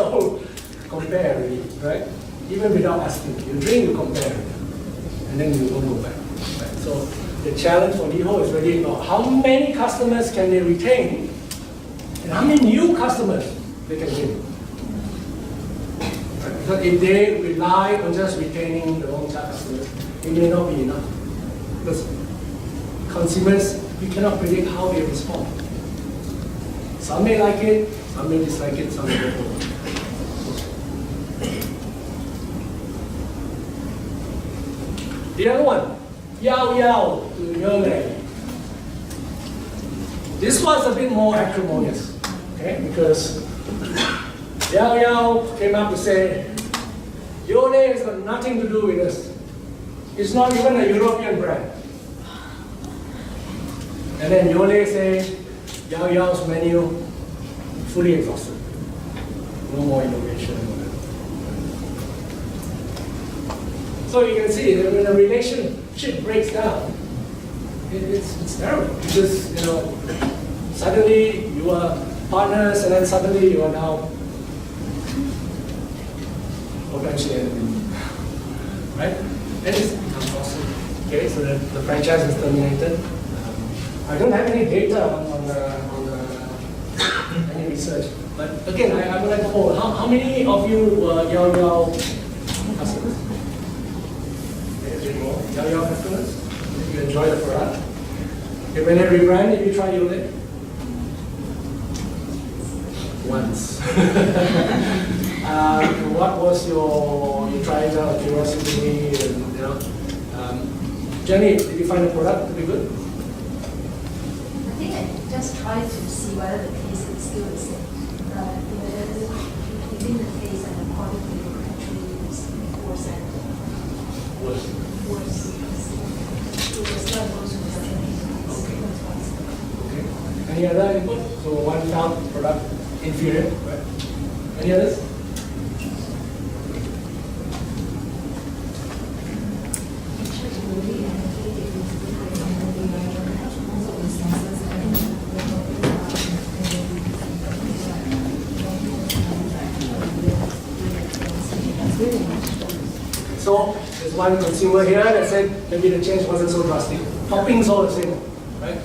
compare, really, right? Even without asking. You drink, you compare, and then you don't go back. Right? So the challenge for Liho is really about how many customers can they retain, and how many new customers they can win. Right? Because if they rely on just retaining the Gongcha customers, it may not be enough. Because consumers, we cannot predict how they respond. Some may like it, some may dislike it, some may don't like it. The other one, Yao Yao to Yole. This was a bit more acrimonious, okay? Because Yao Yao came up to say, Yole has got nothing to do with us. It's not even a European brand. And then Yole says, Yao Yao's menu fully exhausted. No more innovation. So you can see that when a relationship breaks down, it's terrible. Because suddenly you are partners, and then suddenly you are now potentially enemies, right? And it's becomes awesome. Okay, so the franchise is terminated. I don't have any data on any research, but again, I would like to hold. How many of you were Yao Yao customers? Yao Yao customers? You enjoy the product? Okay, when they rebrand, did you try Yole? Once. What was you tried it out of curiosity, and Jenny, did you find the product to be good? I think I just tried to see whether the taste is still the same. Within the taste and the quality actually is worse and worse. It was not those who were Okay. Any other input? So one found product inferior, right? Any others? So there's one consumer here that said maybe the change wasn't so drastic. Toppings all the same, right?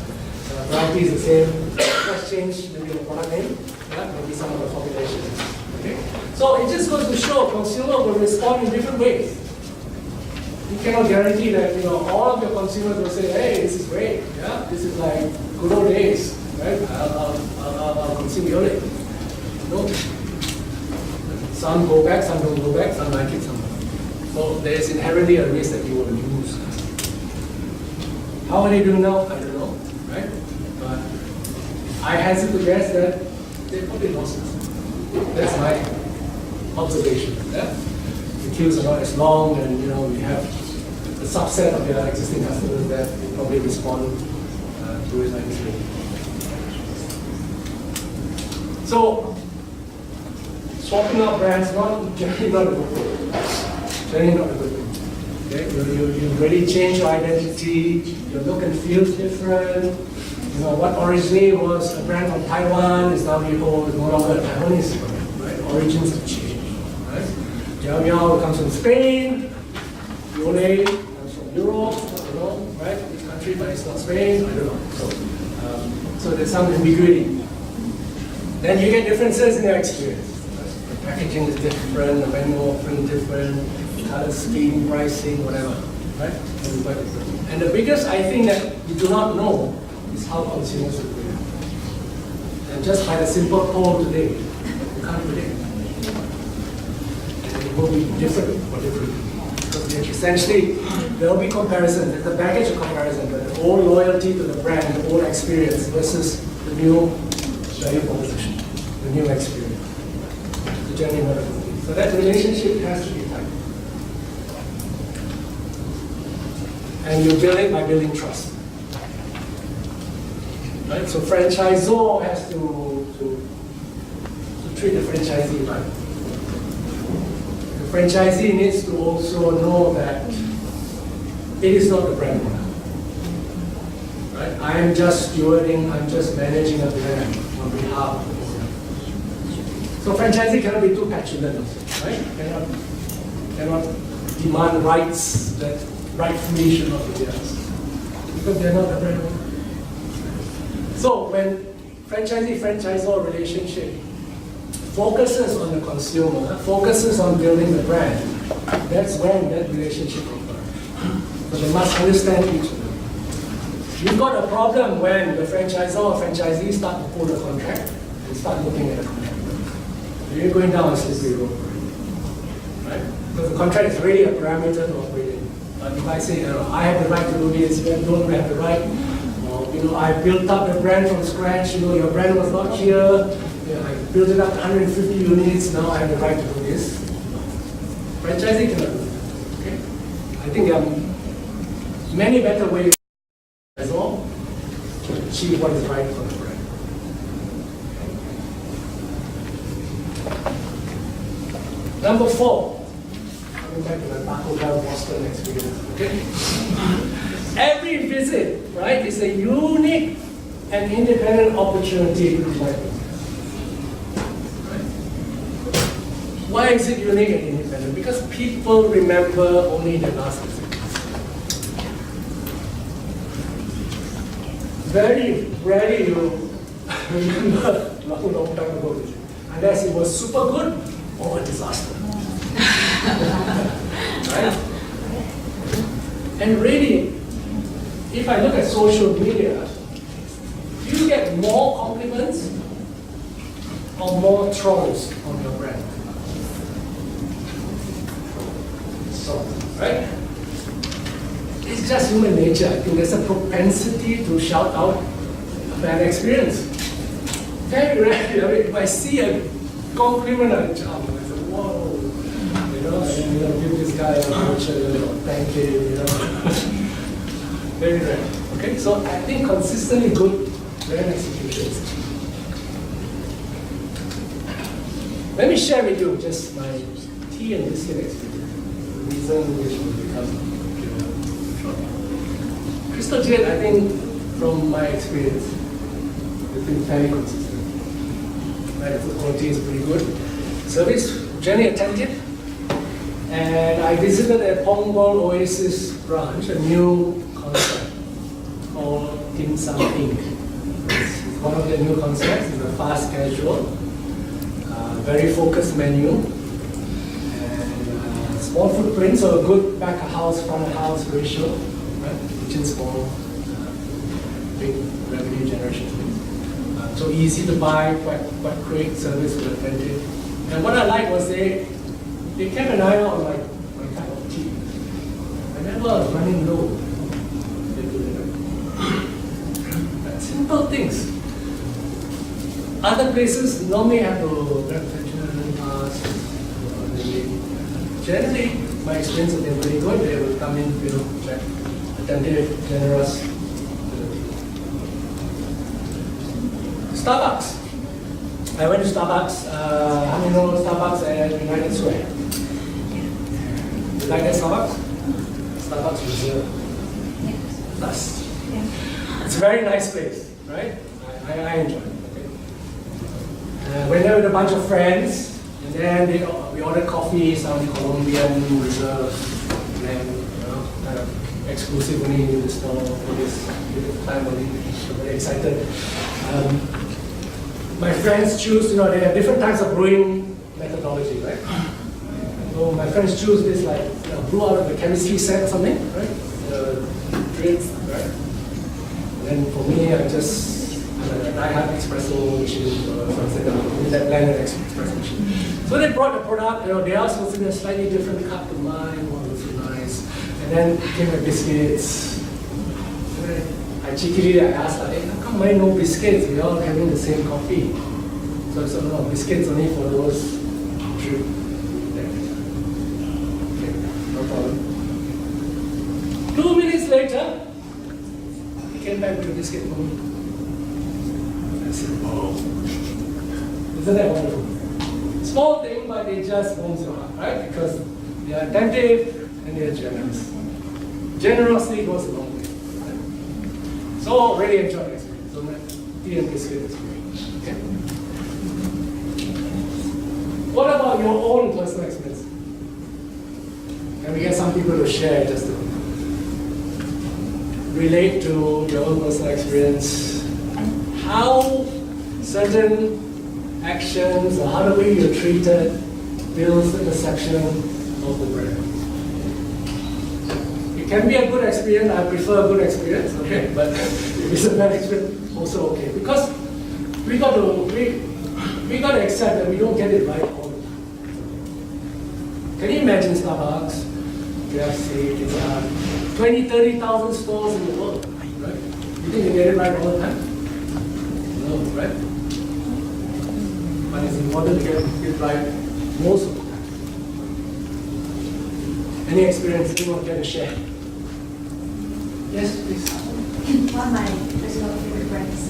Variety is the same. Just change maybe the product name, yeah? Maybe some of the formulations. Okay? So it just goes to show consumer will respond in different ways. You cannot guarantee that all of your consumers will say, hey, this is great, yeah? This is like good old days, right? I'll consume Yole. No. Some go back, some don't go back, some like it, some don't. So there's inherently a risk that you will lose. How are they doing now? I don't know, right? But I hazard to guess that they probably lost it. That's my observation. Yeah? The queues are not as long, and we have a subset of their existing customers that will probably respond to it nicely. So swapping out brands generally not a good thing. Generally not a good thing. Okay? You really change your identity, your look and feel is different. What originally was a brand from Taiwan is now Liho, is no longer a Taiwanese brand, right? origins have changed. Right? Jiao Miao comes from Spain, Yole comes from Europe, you know, right? This country, but it's not Spain, I don't know. So there's some ambiguity. Then you get differences in your experience. The packaging is different, the menu offering different, color scheme, pricing, whatever. Right? And the biggest, I think, that you do not know is how consumers will react. And just by the simple poll today, you can't predict. And it will be different for different people. Because essentially, there will be comparison. There's a baggage of comparison, but the old loyalty to the brand, the old experience versus the new value proposition, the new experience, the journey model. So that relationship has to be tight. And you build it by building trust. Right? So franchisor has to treat the franchisee right. The franchisee needs to also know that it is not the brand owner. Right? I am just stewarding, I'm just managing a brand on behalf of the owner. So franchisee cannot be too petulant also, right? Cannot demand rights that rightfully should not be theirs. Because they're not the brand owner. So when franchisee-franchisor relationship focuses on the consumer, focuses on building the brand, that's when that relationship will work. So they must understand each other. You've got a problem when the franchisor or franchisee start to pull the contract and start looking at the contract. You're going down a slippery road. Right? Because the contract is really a parameter to operate in. But if I say, I have the right to do this, you don't have the right, I built up the brand from scratch, your brand was not here, I built it up to 150 units, now I have the right to do this. Franchising cannot do that. Okay? I think there are many better ways as well to achieve what is right for the brand. Okay? Number 4, coming back to the Taco Bell Boston experience. Okay? Every visit, right, is a unique and independent opportunity to try. Right? Why is it unique and independent? Because people remember only the last visit. Very rarely you remember long time ago visit, unless it was super good or a disaster. Right? And really, if I look at social media, do you get more compliments or more trolls on your brand? So, right? It's just human nature. I think there's a propensity to shout out a bad experience. Very rarely, I mean, if I see a compliment on a job, I say, whoa, and give this guy a voucher, thank you, Very rare. Okay, so I think consistently good brand execution is key. Let me share with you just my tea and biscuit experience. The reason which will become short. Crystal Jade, I think, from my experience, has been fairly consistent. Right, the food quality is pretty good. Service, generally attentive. And I visited a Punggol Oasis branch, a new concept called Dim Sum Inc. It's one of the new concepts. It's a fast casual, very focused menu, and small footprint, so a good back of house, front of house ratio, right? Kitchen small, big revenue generation. So easy to buy, quite quick, service was attentive. And what I liked was they kept an eye out on my cup of tea. Whenever I was running low, simple things. Other places normally have to grab attention, pass. Generally, my experience has been pretty good. They will come in, check, attentive, generous. Starbucks. I went to Starbucks. How many know Starbucks at United Square? You like that Starbucks? Starbucks Reserve. Plus. It's a very nice place, right? I enjoy it. Okay? Went there with a bunch of friends, And then we ordered coffee, some Colombian reserve, and then kind of exclusive only in the store for this time only. So very excited. My friends choose, they have different types of brewing methodology, right? So my friends choose this brew out of the chemistry set or something, right? Drinks, right? And then for me, I have espresso machine, so I said, that blended espresso machine. So they brought the product, they asked what's in a slightly different cup to mine, one was nice. And then came with biscuits. I cheekily asked, hey, how come mine no biscuits? We're all having the same coffee. So I said, no, biscuits only for those drink. Okay, no problem. 2 minutes later, he came back with a biscuit for me. I said, oh, isn't that wonderful? Small thing, but it just warms your heart, right? Because they are attentive and they are generous. Generosity goes a long way. Right? So, really enjoy the experience. So, tea and biscuit experience. Okay? What about your own personal experience? Can we get some people to share just to relate to your own personal experience? How certain actions or how the way you're treated builds the perception of the brand. It can be a good experience. I prefer a good experience, okay? But if it's a bad experience, also okay. Because we got to accept that we don't get it right all the time. Can you imagine Starbucks, KFC, Pizza, 20, 30,000 stores in the world, right? You think they get it right all the time? No, right? But it's important to get it right most of the time. Any experience you want to share? Yes, please. One of my personal favorite brands is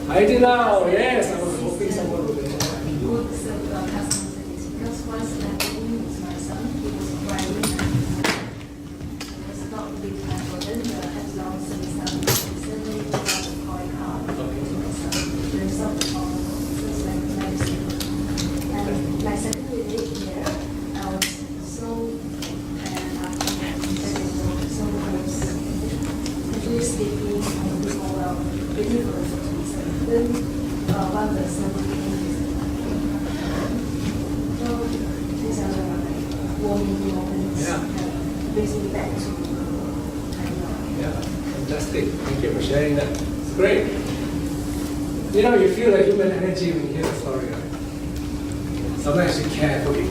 Haidilao, yes, I was hoping someone would mention that. Works with customer service because once that was my son, he was driving and it was not a big time for them. The Haidilao service suddenly was calling out. There's something wrong. It's like medicine. And my second visit here, I was so so close. Actually sleeping on the whole waiting for the service. Then one of the celebrities. So these are the warming moments. Brings me back to Yeah, fantastic. Thank you for sharing that. It's great. You feel the human energy when you hear the story, right? Someone actually cared for you.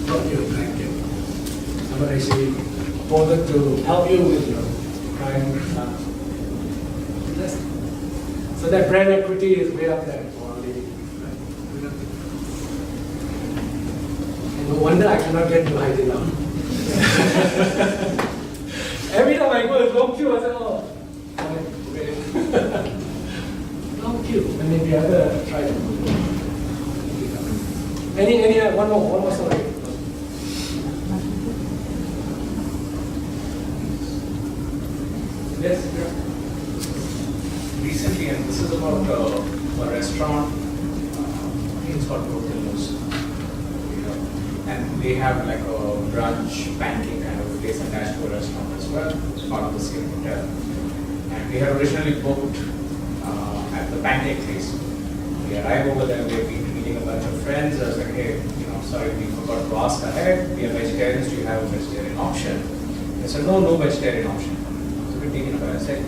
Brought you a blanket. Someone actually bothered to help you with your crime stuff. Fantastic. So that brand equity is way up there for our lady. Right? And no wonder I cannot get to Haidilao. Every time I go, it's long queue. I say, oh, okay. Long queue. And maybe I better try it. Any one more story. Yes. Recently, and this is about a restaurant. I think it's called Portillo's. And they have like a brunch pancake kind of place attached to a restaurant as well. It's part of the same hotel. And we had originally booked at the pancake place. We arrived over there, we had been meeting a bunch of friends. I was like, hey, sorry, we forgot to ask ahead. We are vegetarians, do you have a vegetarian option? They said, no vegetarian option. I was a bit taken aback. I said,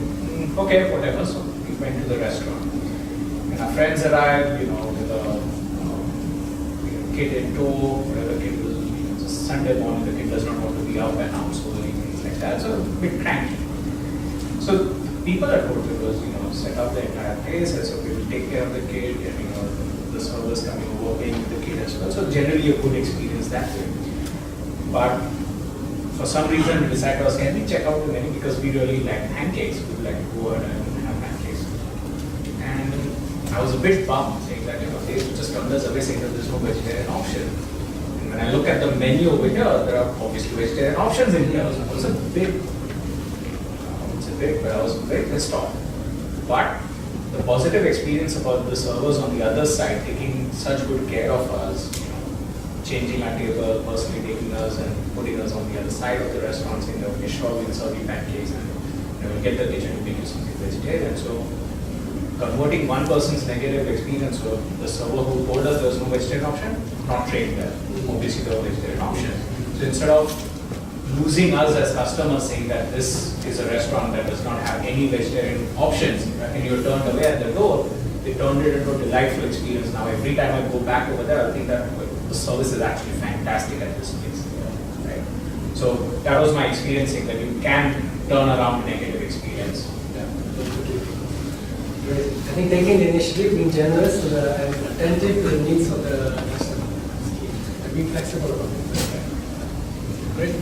okay, whatever. So we went to the restaurant. And our friends arrived, with a kid in tow, whatever kid was, it's a Sunday morning, the kid does not want to be up and out, so things like that. So a bit cranky. So people at Portillo's, set up the entire place, and so we will take care of the kid, and the servers coming over, paying with the kid as well. So generally a good experience that way. But for some reason we decided, can we check out the menu, because we really like pancakes, we would like to go ahead and have pancakes. And I was a bit bummed saying that, they just come this away saying that there's no vegetarian option. And when I look at the menu over here, there are obviously vegetarian options in here. So it was a big, but I was very pissed off. But the positive experience about the servers on the other side taking such good care of us, changing our table, personally taking us and putting us on the other side of the restaurant, saying, okay, sure, we'll serve you pancakes and we'll get the kitchen to make you something vegetarian. So converting one person's negative experience, so the server who told us there was no vegetarian option, not trained there. Obviously there was a vegetarian option. So instead of losing us as customers saying that this is a restaurant that does not have any vegetarian options and you're turned away at the door, they turned it into a delightful experience. Now every time I go back over there, I think that the service is actually fantastic at this place. Right? So that was my experiencing that you can turn around a negative experience. Great. I think taking the initiative, being generous and attentive to the needs of the customer is key. And being flexible about it. Great.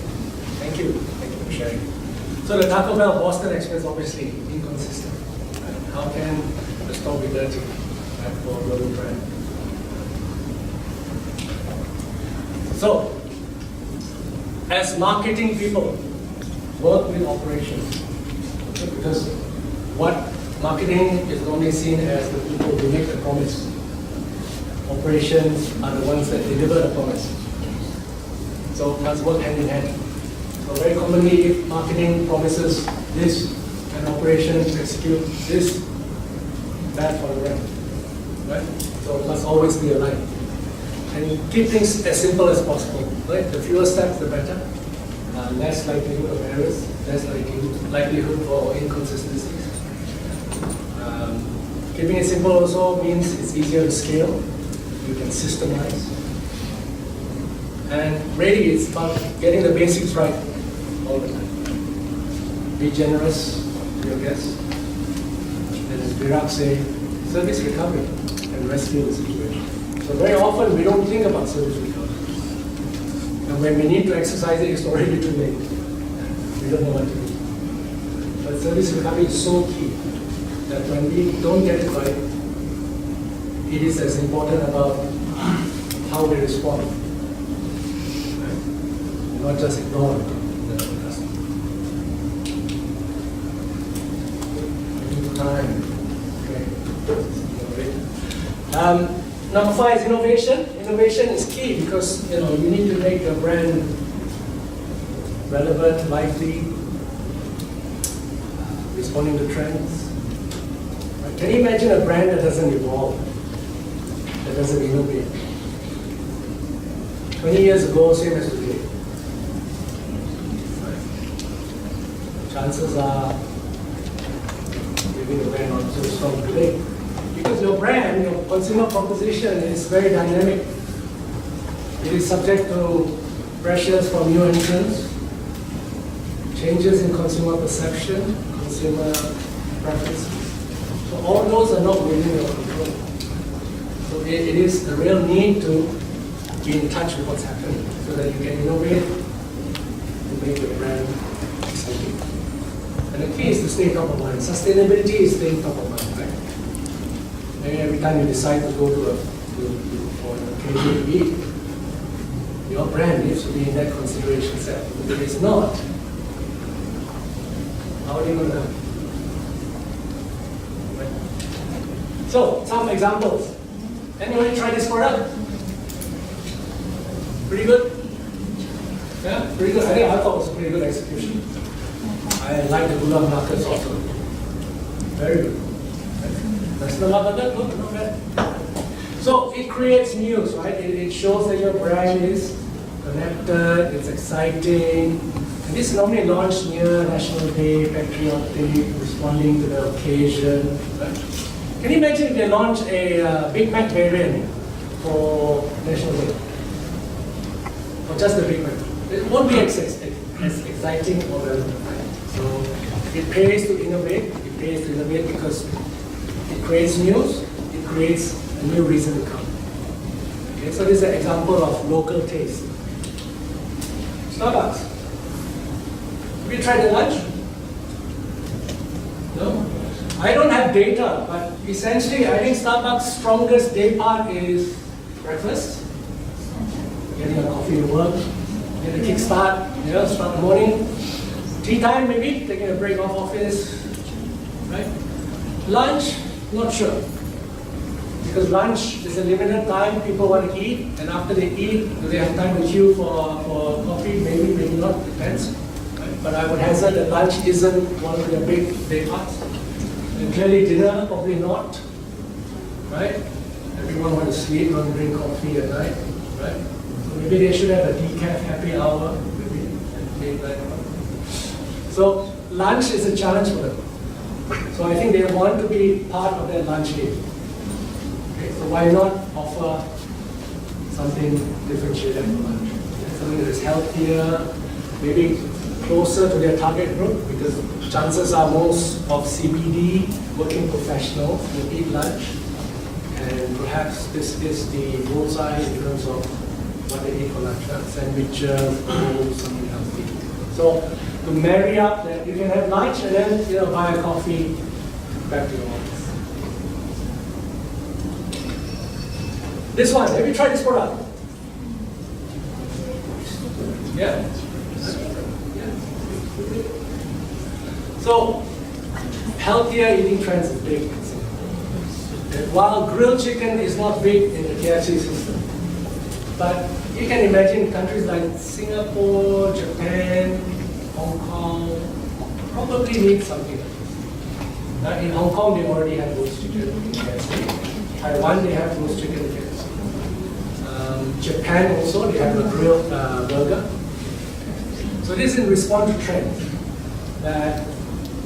Thank you. Thank you for sharing. So the Taco Bell Boston experience obviously inconsistent. Right? How can the store be dirty for a global brand? So, as marketing people, work with operations. Okay? Because what marketing is only seen as the people who make the promise. Operations are the ones that deliver the promise. So it must work hand in hand. So very commonly, if marketing promises this and operations execute this, bad for the brand. Right? So it must always be aligned. And keep things as simple as possible. Right? The fewer steps, the better. Less likelihood of errors, less likelihood for inconsistencies. Keeping it simple also means it's easier to scale. You can systemize. And really, it's about getting the basics right all the time. Be generous to your guests. And as Virak say, service recovery and rescue the situation. So very often we don't think about service recovery. And when we need to exercise it, it's already too late. We don't know what to do. But service recovery is so key that when we don't get it right, it is as important about how we respond. Right? Not just ignore the customer. Time. Okay. Number 5 is innovation. Innovation is key because you need to make your brand relevant, lively, responding to trends. Right? Can you imagine a brand that doesn't evolve, that doesn't innovate? 20 years ago, same as today. Right? Chances are maybe the brand not so strong today. Because your brand, your consumer proposition is very dynamic. It is subject to pressures from new entrants, changes in consumer perception, consumer preferences. So all those are not within your control. So it is the real need to be in touch with what's happening so that you can innovate and make your brand exciting. And the key is to stay top of mind. Sustainability is staying top of mind, right? Every time you decide to go to for an occasion to eat, your brand needs to be in that consideration set. If it is not, how are you going to know? Right? So, some examples. Anyone try this product? Pretty good? Yeah, pretty good. I think I thought it was a pretty good execution. I like the gula melaka also. Very good. That's not bad, not bad. So it creates news, right? It shows that your brand is connected, it's exciting. And this is normally launched near National Day, patriotic, responding to the occasion. Right? Can you imagine if they launch a Big Mac variant for National Day? Or just the Big Mac? It won't be as exciting or relevant. So it pays to innovate. It pays to innovate because it creates news, it creates a new reason to come. Okay, so this is an example of local taste. Starbucks. Have you tried the lunch? No? I don't have data, but essentially I think Starbucks' strongest day part is breakfast. Getting a coffee at work, get a kickstart, start the morning. Tea time maybe, taking a break off office, right? Lunch, not sure. Because lunch is a limited time, people want to eat, and after they eat, do they have time to queue for coffee? Maybe, maybe not, depends. Right? But I would hazard that lunch isn't one of their big day parts. And clearly dinner, probably not. Right? Everyone wants to sleep, want to drink coffee at night. Right? So maybe they should have a decaf happy hour, maybe at 8, 9 o'clock. So lunch is a challenge for them. So I think they want to be part of their lunch day. Okay, so why not offer something differentiated for lunch? Something that is healthier, maybe closer to their target group, because chances are most of CBD working professionals will eat lunch, and perhaps this is the bullseye in terms of what they eat for lunch, sandwiches, rolls, something healthy. So to marry up that you can have lunch and then buy a coffee back to your office. This one, have you tried this product? Yeah. So, healthier eating trends is big. While grilled chicken is not big in the KFC system, but you can imagine countries like Singapore, Japan, Hong Kong probably need something like this. In Hong Kong, they already have roast chicken in KFC. Taiwan, they have roast chicken in KFC. Japan also, they have a grilled burger. So this is in response to trends that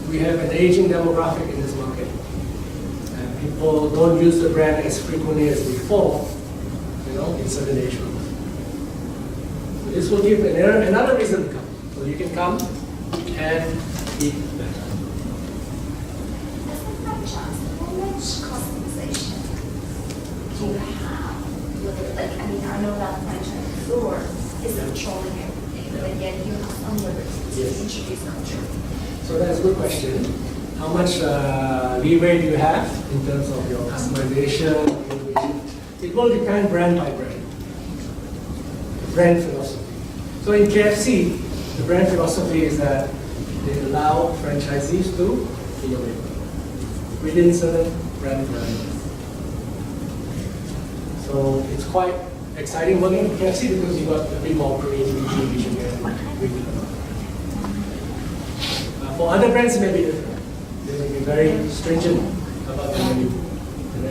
we have an aging demographic in this market, and people don't use the brand as frequently as before, in certain age groups. So this will give another reason to come. So you can come and eat better. As a franchise, how much customization do you have with it? I know that franchisor is controlling everything, but yet you have some liberty to introduce culture. So that's a good question. How much leeway do you have in terms of your customization, innovation? It will depend brand by brand. Brand philosophy. So in KFC, the brand philosophy is that they allow franchisees to innovate within certain brand parameters. So it's quite exciting working with KFC because you got a bit more creativity which you can bring to the market. For other brands, it may be different. They may be very stringent about the menu.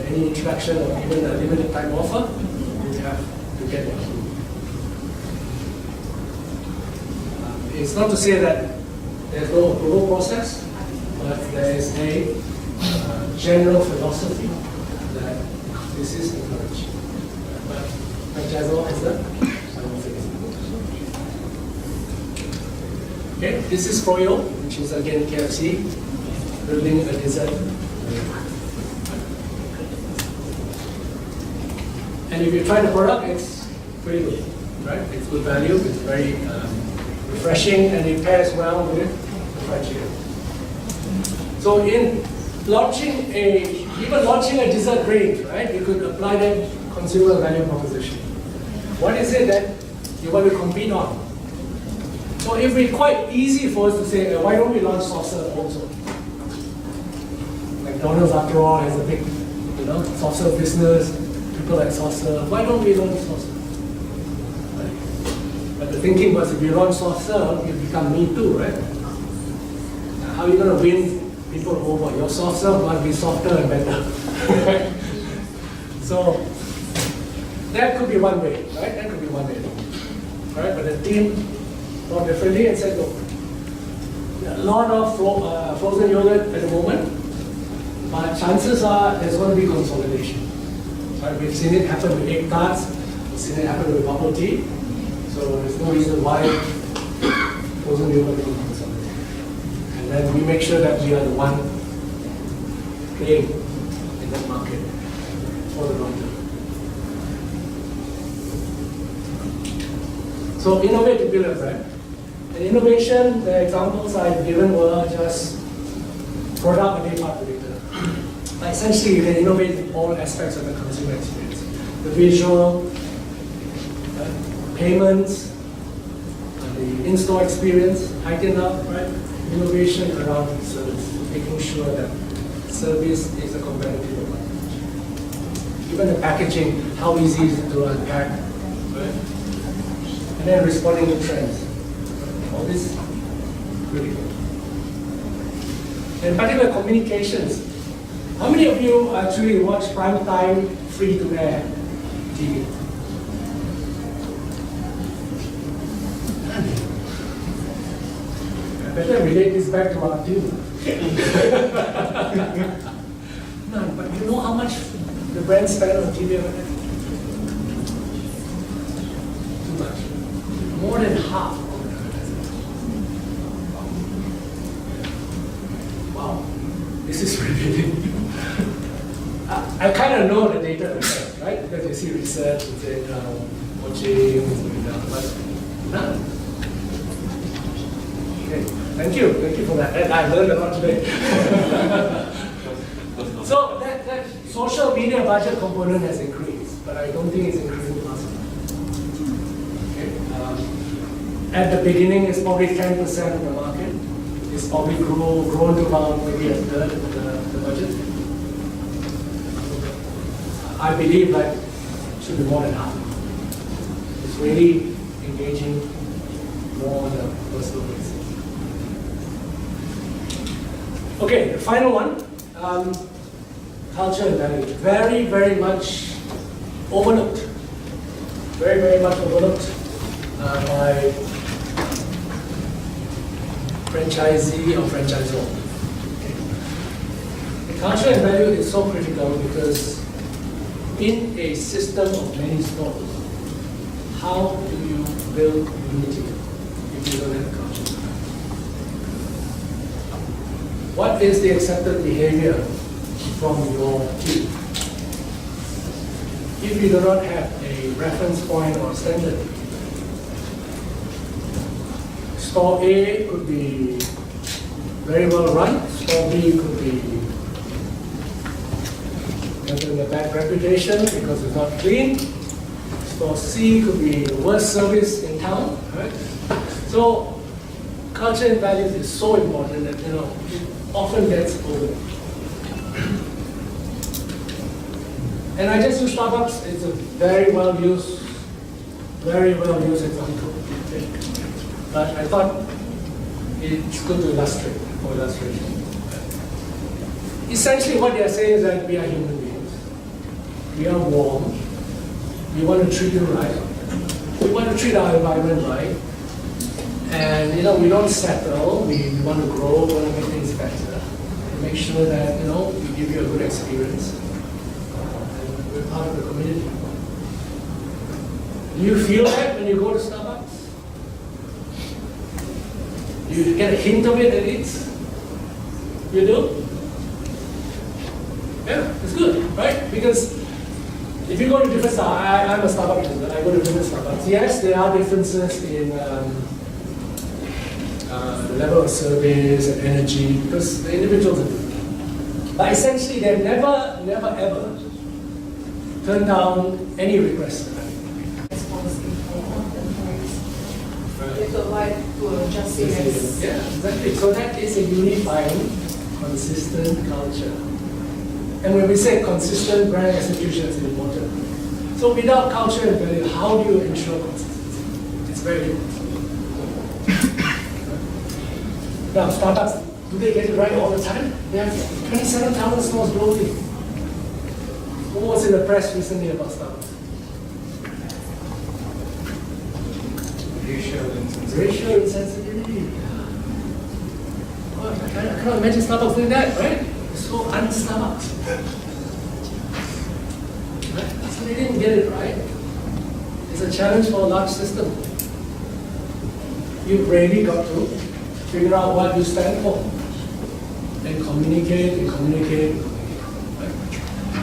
Any introduction or even a limited time offer, you have to get it. It's not to say that there's no approval process, but there is a general philosophy that this is encouraged. But franchisor has the final say. Okay, this is Froyo, which is again KFC, building a dessert. And if you try the product, it's pretty good, right? It's good value, it's very refreshing, and it pairs well with the fried chicken. So in even launching a dessert range, right? You could apply that consumer value proposition. What is it that you want to compete on? So it would be quite easy for us to say, why don't we launch soft serve also? McDonald's, after all, has a big, soft serve business. People like soft serve. Why don't we launch soft serve? Right? But the thinking was, if you launch soft serve, you become me too, right? How are you going to win people over? Your soft serve must be softer and better. So that could be one way, right? That could be one way. Right? But the team thought differently and said, look, a lot of frozen yogurt at the moment, but chances are there's going to be consolidation. Right? We've seen it happen with egg tarts, we've seen it happen with bubble tea, so there's no reason why frozen yogurt will consolidate. And then we make sure that we are the one playing in that market for the long term. So innovate to build a brand. And innovation, the examples I've given were just product and day part predictor. But essentially, you can innovate in all aspects of the consumer experience. The visual, payments, the in-store experience, heightened up, right? Innovation around service, making sure that service is a competitive advantage. Even the packaging, how easy is it to unpack? Right? And then responding to trends. All this critical. In particular, communications. How many of you actually watch prime time free-to-air TV? I better relate this back to our team. No, but you know how much the brand spend on TV advertising? Too much. More than half of the advertising. Wow. This is revealing. I kind of know the data, right? Because you see research, you say watching, but none. Okay, thank you for that. And I learned a lot today. So that social media budget component has increased, but I don't think it's increasing fast enough. Okay. At the beginning, it's probably 10% of the market. It's probably grown to about maybe a third of the budget. I believe that it should be more than half. It's really engaging more on a personal basis. Okay, the final one, culture and value. Very, very much overlooked. Very, very much overlooked by franchisee or franchisor. Okay. The culture and value is so critical because in a system of many stores, how do you build unity if you don't have a culture? What is the accepted behavior from your team? If you do not have a reference point or standard, store A could be very well run, store B could be having a bad reputation because it's not clean. Store C could be the worst service in town, right? So culture and values is so important that it often gets overlooked. And I just use Starbucks. It's a very well used example. Okay. But I thought it's good to illustrate for illustration. Essentially, what they are saying is that we are human beings. We are warm. We want to treat you right. We want to treat our environment right. And we don't settle. We want to grow. We want to make things better. And make sure that we give you a good experience. And we're part of the community. Do you feel that when you go to Starbucks? Do you get a hint of it at least? You do? Yeah, it's good, right? Because if you go to different Starbucks, I'm a Starbucks user, I go to different Starbucks. Yes, there are differences in the level of service and energy because the individuals are different. But essentially, they've never ever turned down any request. They provide to justice. Yeah, exactly. So that is a unifying, consistent culture. And when we say consistent brand execution is important. So without culture and value, how do you ensure consistency? It's very important. Now, Starbucks, do they get it right all the time? They have 27,000 stores globally. What was in the press recently about Starbucks? Racial insensitivity. Oh, I cannot imagine Starbucks doing that, right? It's so un-Starbucks. Right? So they didn't get it right. It's a challenge for a large system. You've really got to figure out what you stand for. And communicate. Right?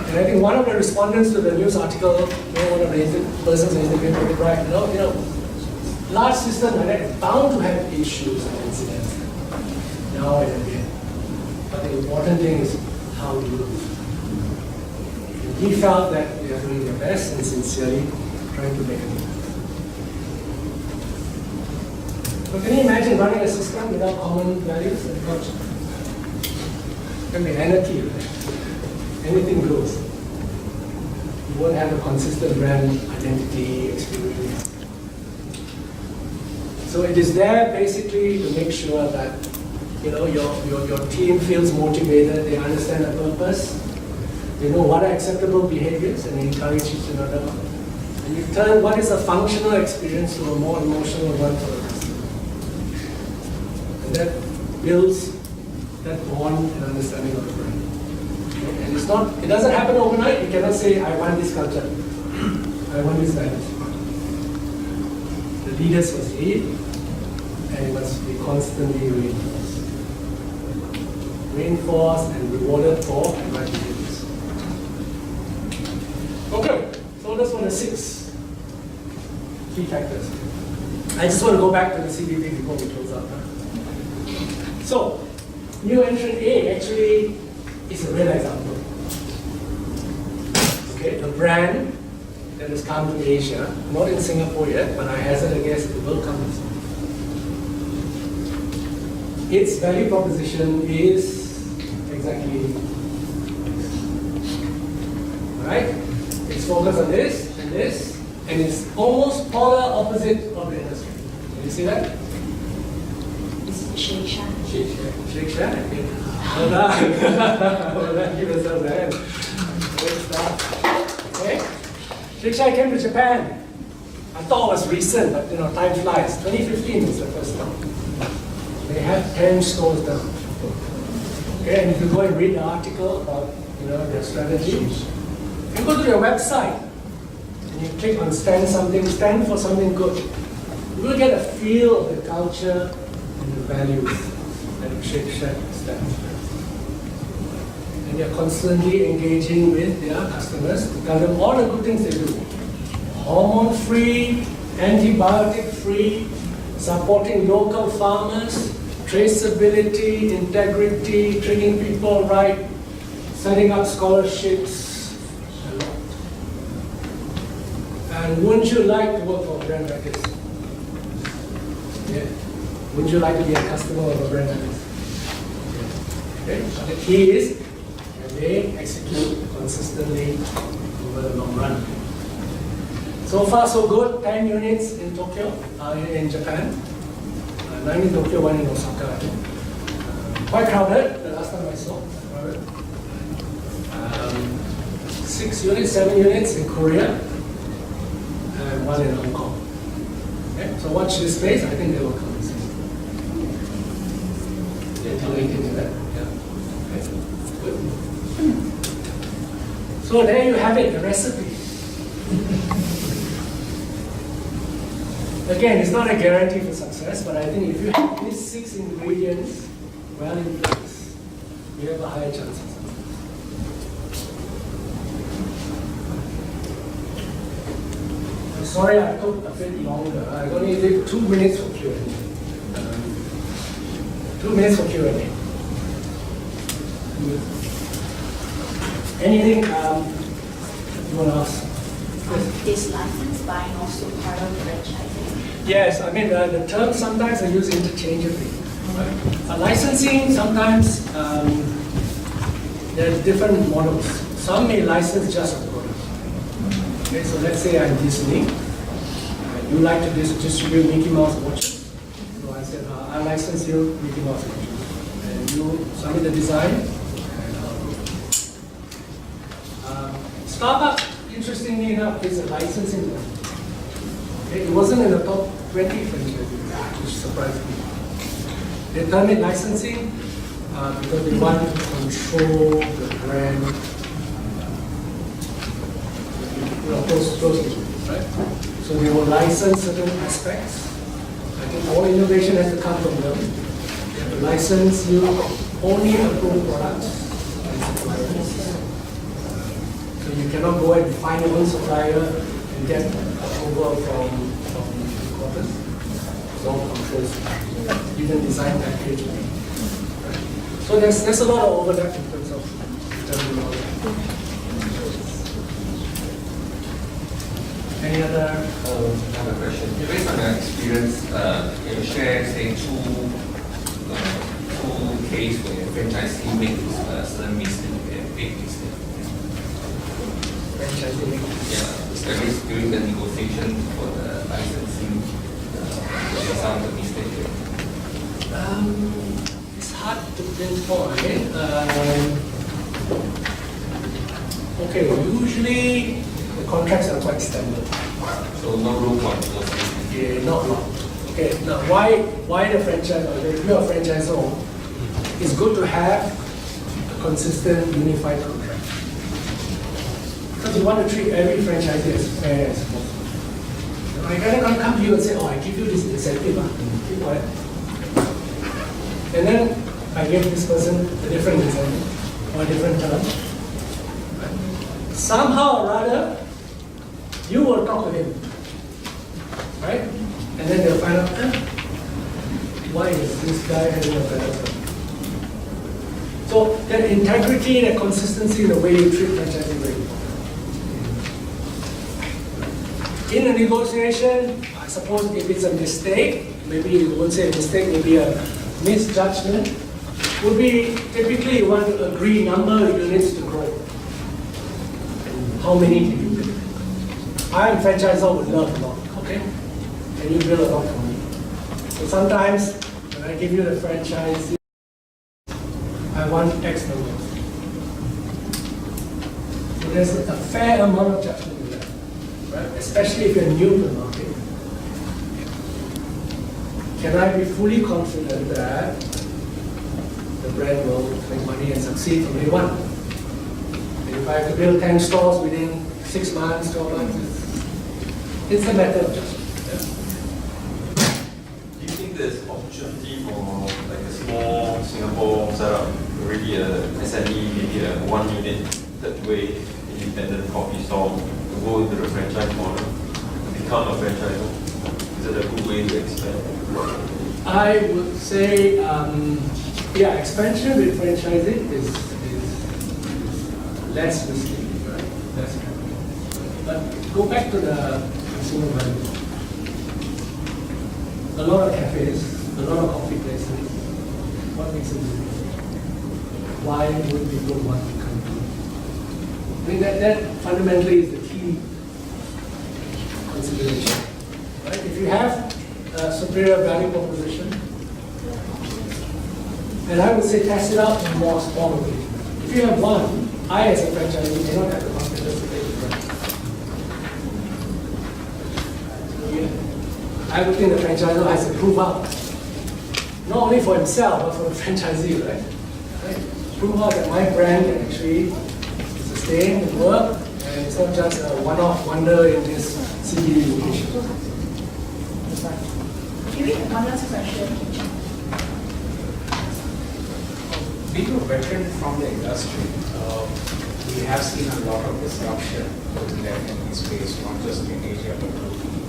And I think one of the respondents to the news article, one of the persons interviewed put it right, large systems like that are bound to have issues and incidents now and again. But the important thing is how do you do it. He felt that they are doing their best and sincerely trying to make a difference. So can you imagine running a system without common values and culture? It can be anarchy, right? Anything goes. You won't have a consistent brand identity experience. So it is there basically to make sure that your team feels motivated, they understand the purpose, they know what are acceptable behaviors, and they encourage each another. And you turn what is a functional experience to a more emotional one for the customer. And that builds that bond and understanding of the brand. And it doesn't happen overnight. You cannot say, I want this culture, I want this values. The leaders must lead, and it must be constantly reinforced. Reinforced and rewarded for the right behaviors. Okay, so those were the 6 key factors. I just want to go back to the CBB before we close out. So, new entrant A actually is a real example. Okay, the brand that has come to Asia, not in Singapore yet, but I hazard a guess it will come soon. Its value proposition is exactly this. Right? It's focused on this, and it's almost polar opposite of the industry. Can you see that? It's Shake Shack. Shake Shack. Well done. Well done. Give yourself a hand. Great stuff. Okay. Shake Shack came to Japan. I thought it was recent, but time flies. 2015 was the first time. They had 10 stores down. Okay, and if you go and read the article about their strategy, you go to their website and you click on stand for something good. You will get a feel of the culture and the values that Shake Shack stands for. And they're constantly engaging with their customers to tell them all the good things they do. Hormone-free, antibiotic-free, supporting local farmers, traceability, integrity, treating people right, setting up scholarships, a lot. And wouldn't you like to work for a brand like this? Yeah. Wouldn't you like to be a customer of a brand like this? Okay. But the key is that they execute consistently over the long run. So far, so good. 10 units in Tokyo, in Japan. 9 in Tokyo, 1 in Osaka. Quite crowded, the last time I saw. Crowded. 6 units, 7 units in Korea, and 1 in Hong Kong. Okay? So watch this space, I think they will come soon. They're related to that. Yeah. Okay. Good. So there you have it, the recipe. Again, it's not a guarantee for success, but I think if you have these 6 ingredients well in place, you have a higher chance of success. I'm sorry I took a bit longer. I only did 2 minutes for Q&A. 2 minutes for Q&A. Anything you want to ask? Is license buying also part of franchising? Yes, I mean the terms sometimes are used interchangeably. Right? Licensing, sometimes there are different models. Some may license just a product. Okay, so let's say I'm Disney. You like to distribute Mickey Mouse watches. So I said, I license you Mickey Mouse watches. And you submit the design. And Starbucks, interestingly enough, is a licensing one. Okay, it wasn't in the top 20 franchises, which surprised me. They term it licensing because they want to control the brand closely, right? So they will license certain aspects. I think all innovation has to come from them. They have to license you only approved products and suppliers. So you cannot go and find your own supplier and get approval from headquarters. It's all controls, even design package. Right? So there's a lot of overlap in terms of terminology. Any other? Another question. Based on your experience, can you share, say, two cases where franchisee makes a certain mistake and big mistake? franchising. Yeah, at least during the negotiation for the licensing, some of the mistakes. It's hard to pinpoint. Okay, usually the contracts are quite standard. So no room for negotiation. Yeah, not a lot. Okay, now why the franchise? If you're a franchisor, it's good to have a consistent, unified contract. Because you want to treat every franchisee as fair as possible. I cannot come to you and say, oh, I give you this incentive, keep quiet. And then I give this person a different incentive or a different term. Somehow or other, you will talk to him, right? And then they'll find out, why is this guy having a better term? So that integrity, that consistency in the way you treat franchising is very important. In a negotiation, I suppose if it's a mistake, maybe you won't say a mistake, maybe a misjudgment, would be typically you want to agree number of units to grow. How many can you build? I am franchisor would learn a lot, okay? And you build a lot for me. So sometimes when I give you the franchise, I want X number. So there's a fair amount of judgment in that, right? Especially if you're new to the market. Can I be fully confident that the brand will make money and succeed from day one? And if I have to build 10 stores within 6 months, 12 months, it's a matter of judgment. Do you think there's opportunity for like a small Singapore setup, already a SME, maybe a 1 unit, third way independent coffee store, to go into the franchise model, to become a franchisor? Is it a good way to expand? I would say, yeah, expansion with franchising is less risky, right? Less risky. But go back to the consumer value. A lot of cafes, a lot of coffee places. What makes it different? Why would people want to come to? I mean, that fundamentally is the key consideration. Right? If you have a superior value proposition, and I would say test it out in more smaller ways. If you have one, I as a franchisee may not have the confidence to take it right. I would think the franchisor has to prove out, not only for himself, but for the franchisee, right? Prove out that my brand can actually sustain and work, and it's not just a one-off wonder in this CBD location. Maybe one last question. Being a veteran from the industry, we have seen a lot of disruption in the F&B space, not just in Asia but globally.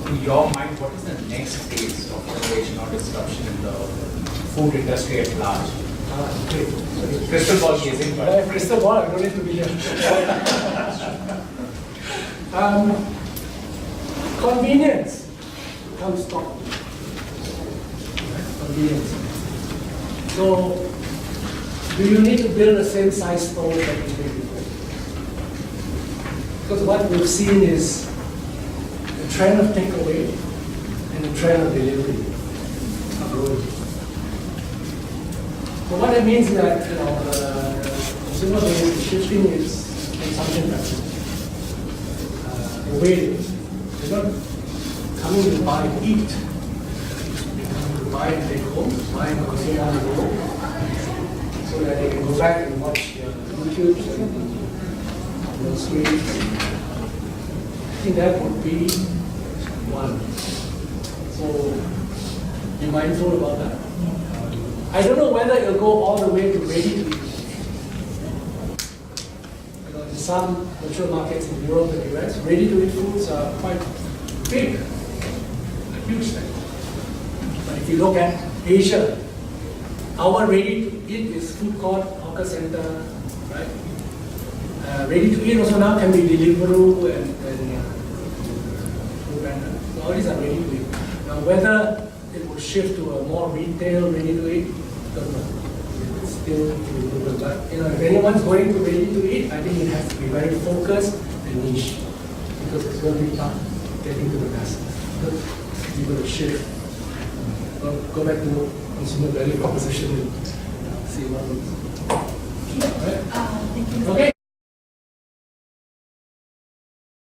In your mind, what is the next phase of innovation or disruption in the food industry at large? Okay. Crystal ball gazing, I but have crystal ball, I don't need to be here. Convenience comes top. Convenience. So, do you need to build the same size store that you did before? Because what we've seen is the trend of takeaway and the trend of delivery are growing. So what it means is that the consumer base is shifting its consumption patterns. The way they're not coming to buy and eat. They're coming to buy and take home, buy and consume on the go, so that they can go back and watch YouTube and groceries. I think that would be one. So be mindful about that. I don't know whether it'll go all the way to ready to eat. In some mature markets in Europe and the US, ready to eat foods are quite big, a huge thing. But if you look at Asia, our ready to eat is food court, hawker center, right? Ready to eat also now can be Deliveroo and food vendor. So all these are ready to eat. Now whether it will shift to a more retail ready to eat, don't know. It's still improvement. But if anyone's going to ready to eat, I think it has to be very focused and niche, because it's going to be tough getting to the masses. You're going to shift. Go back to consumer value proposition and see what. All right? Thank you. Okay.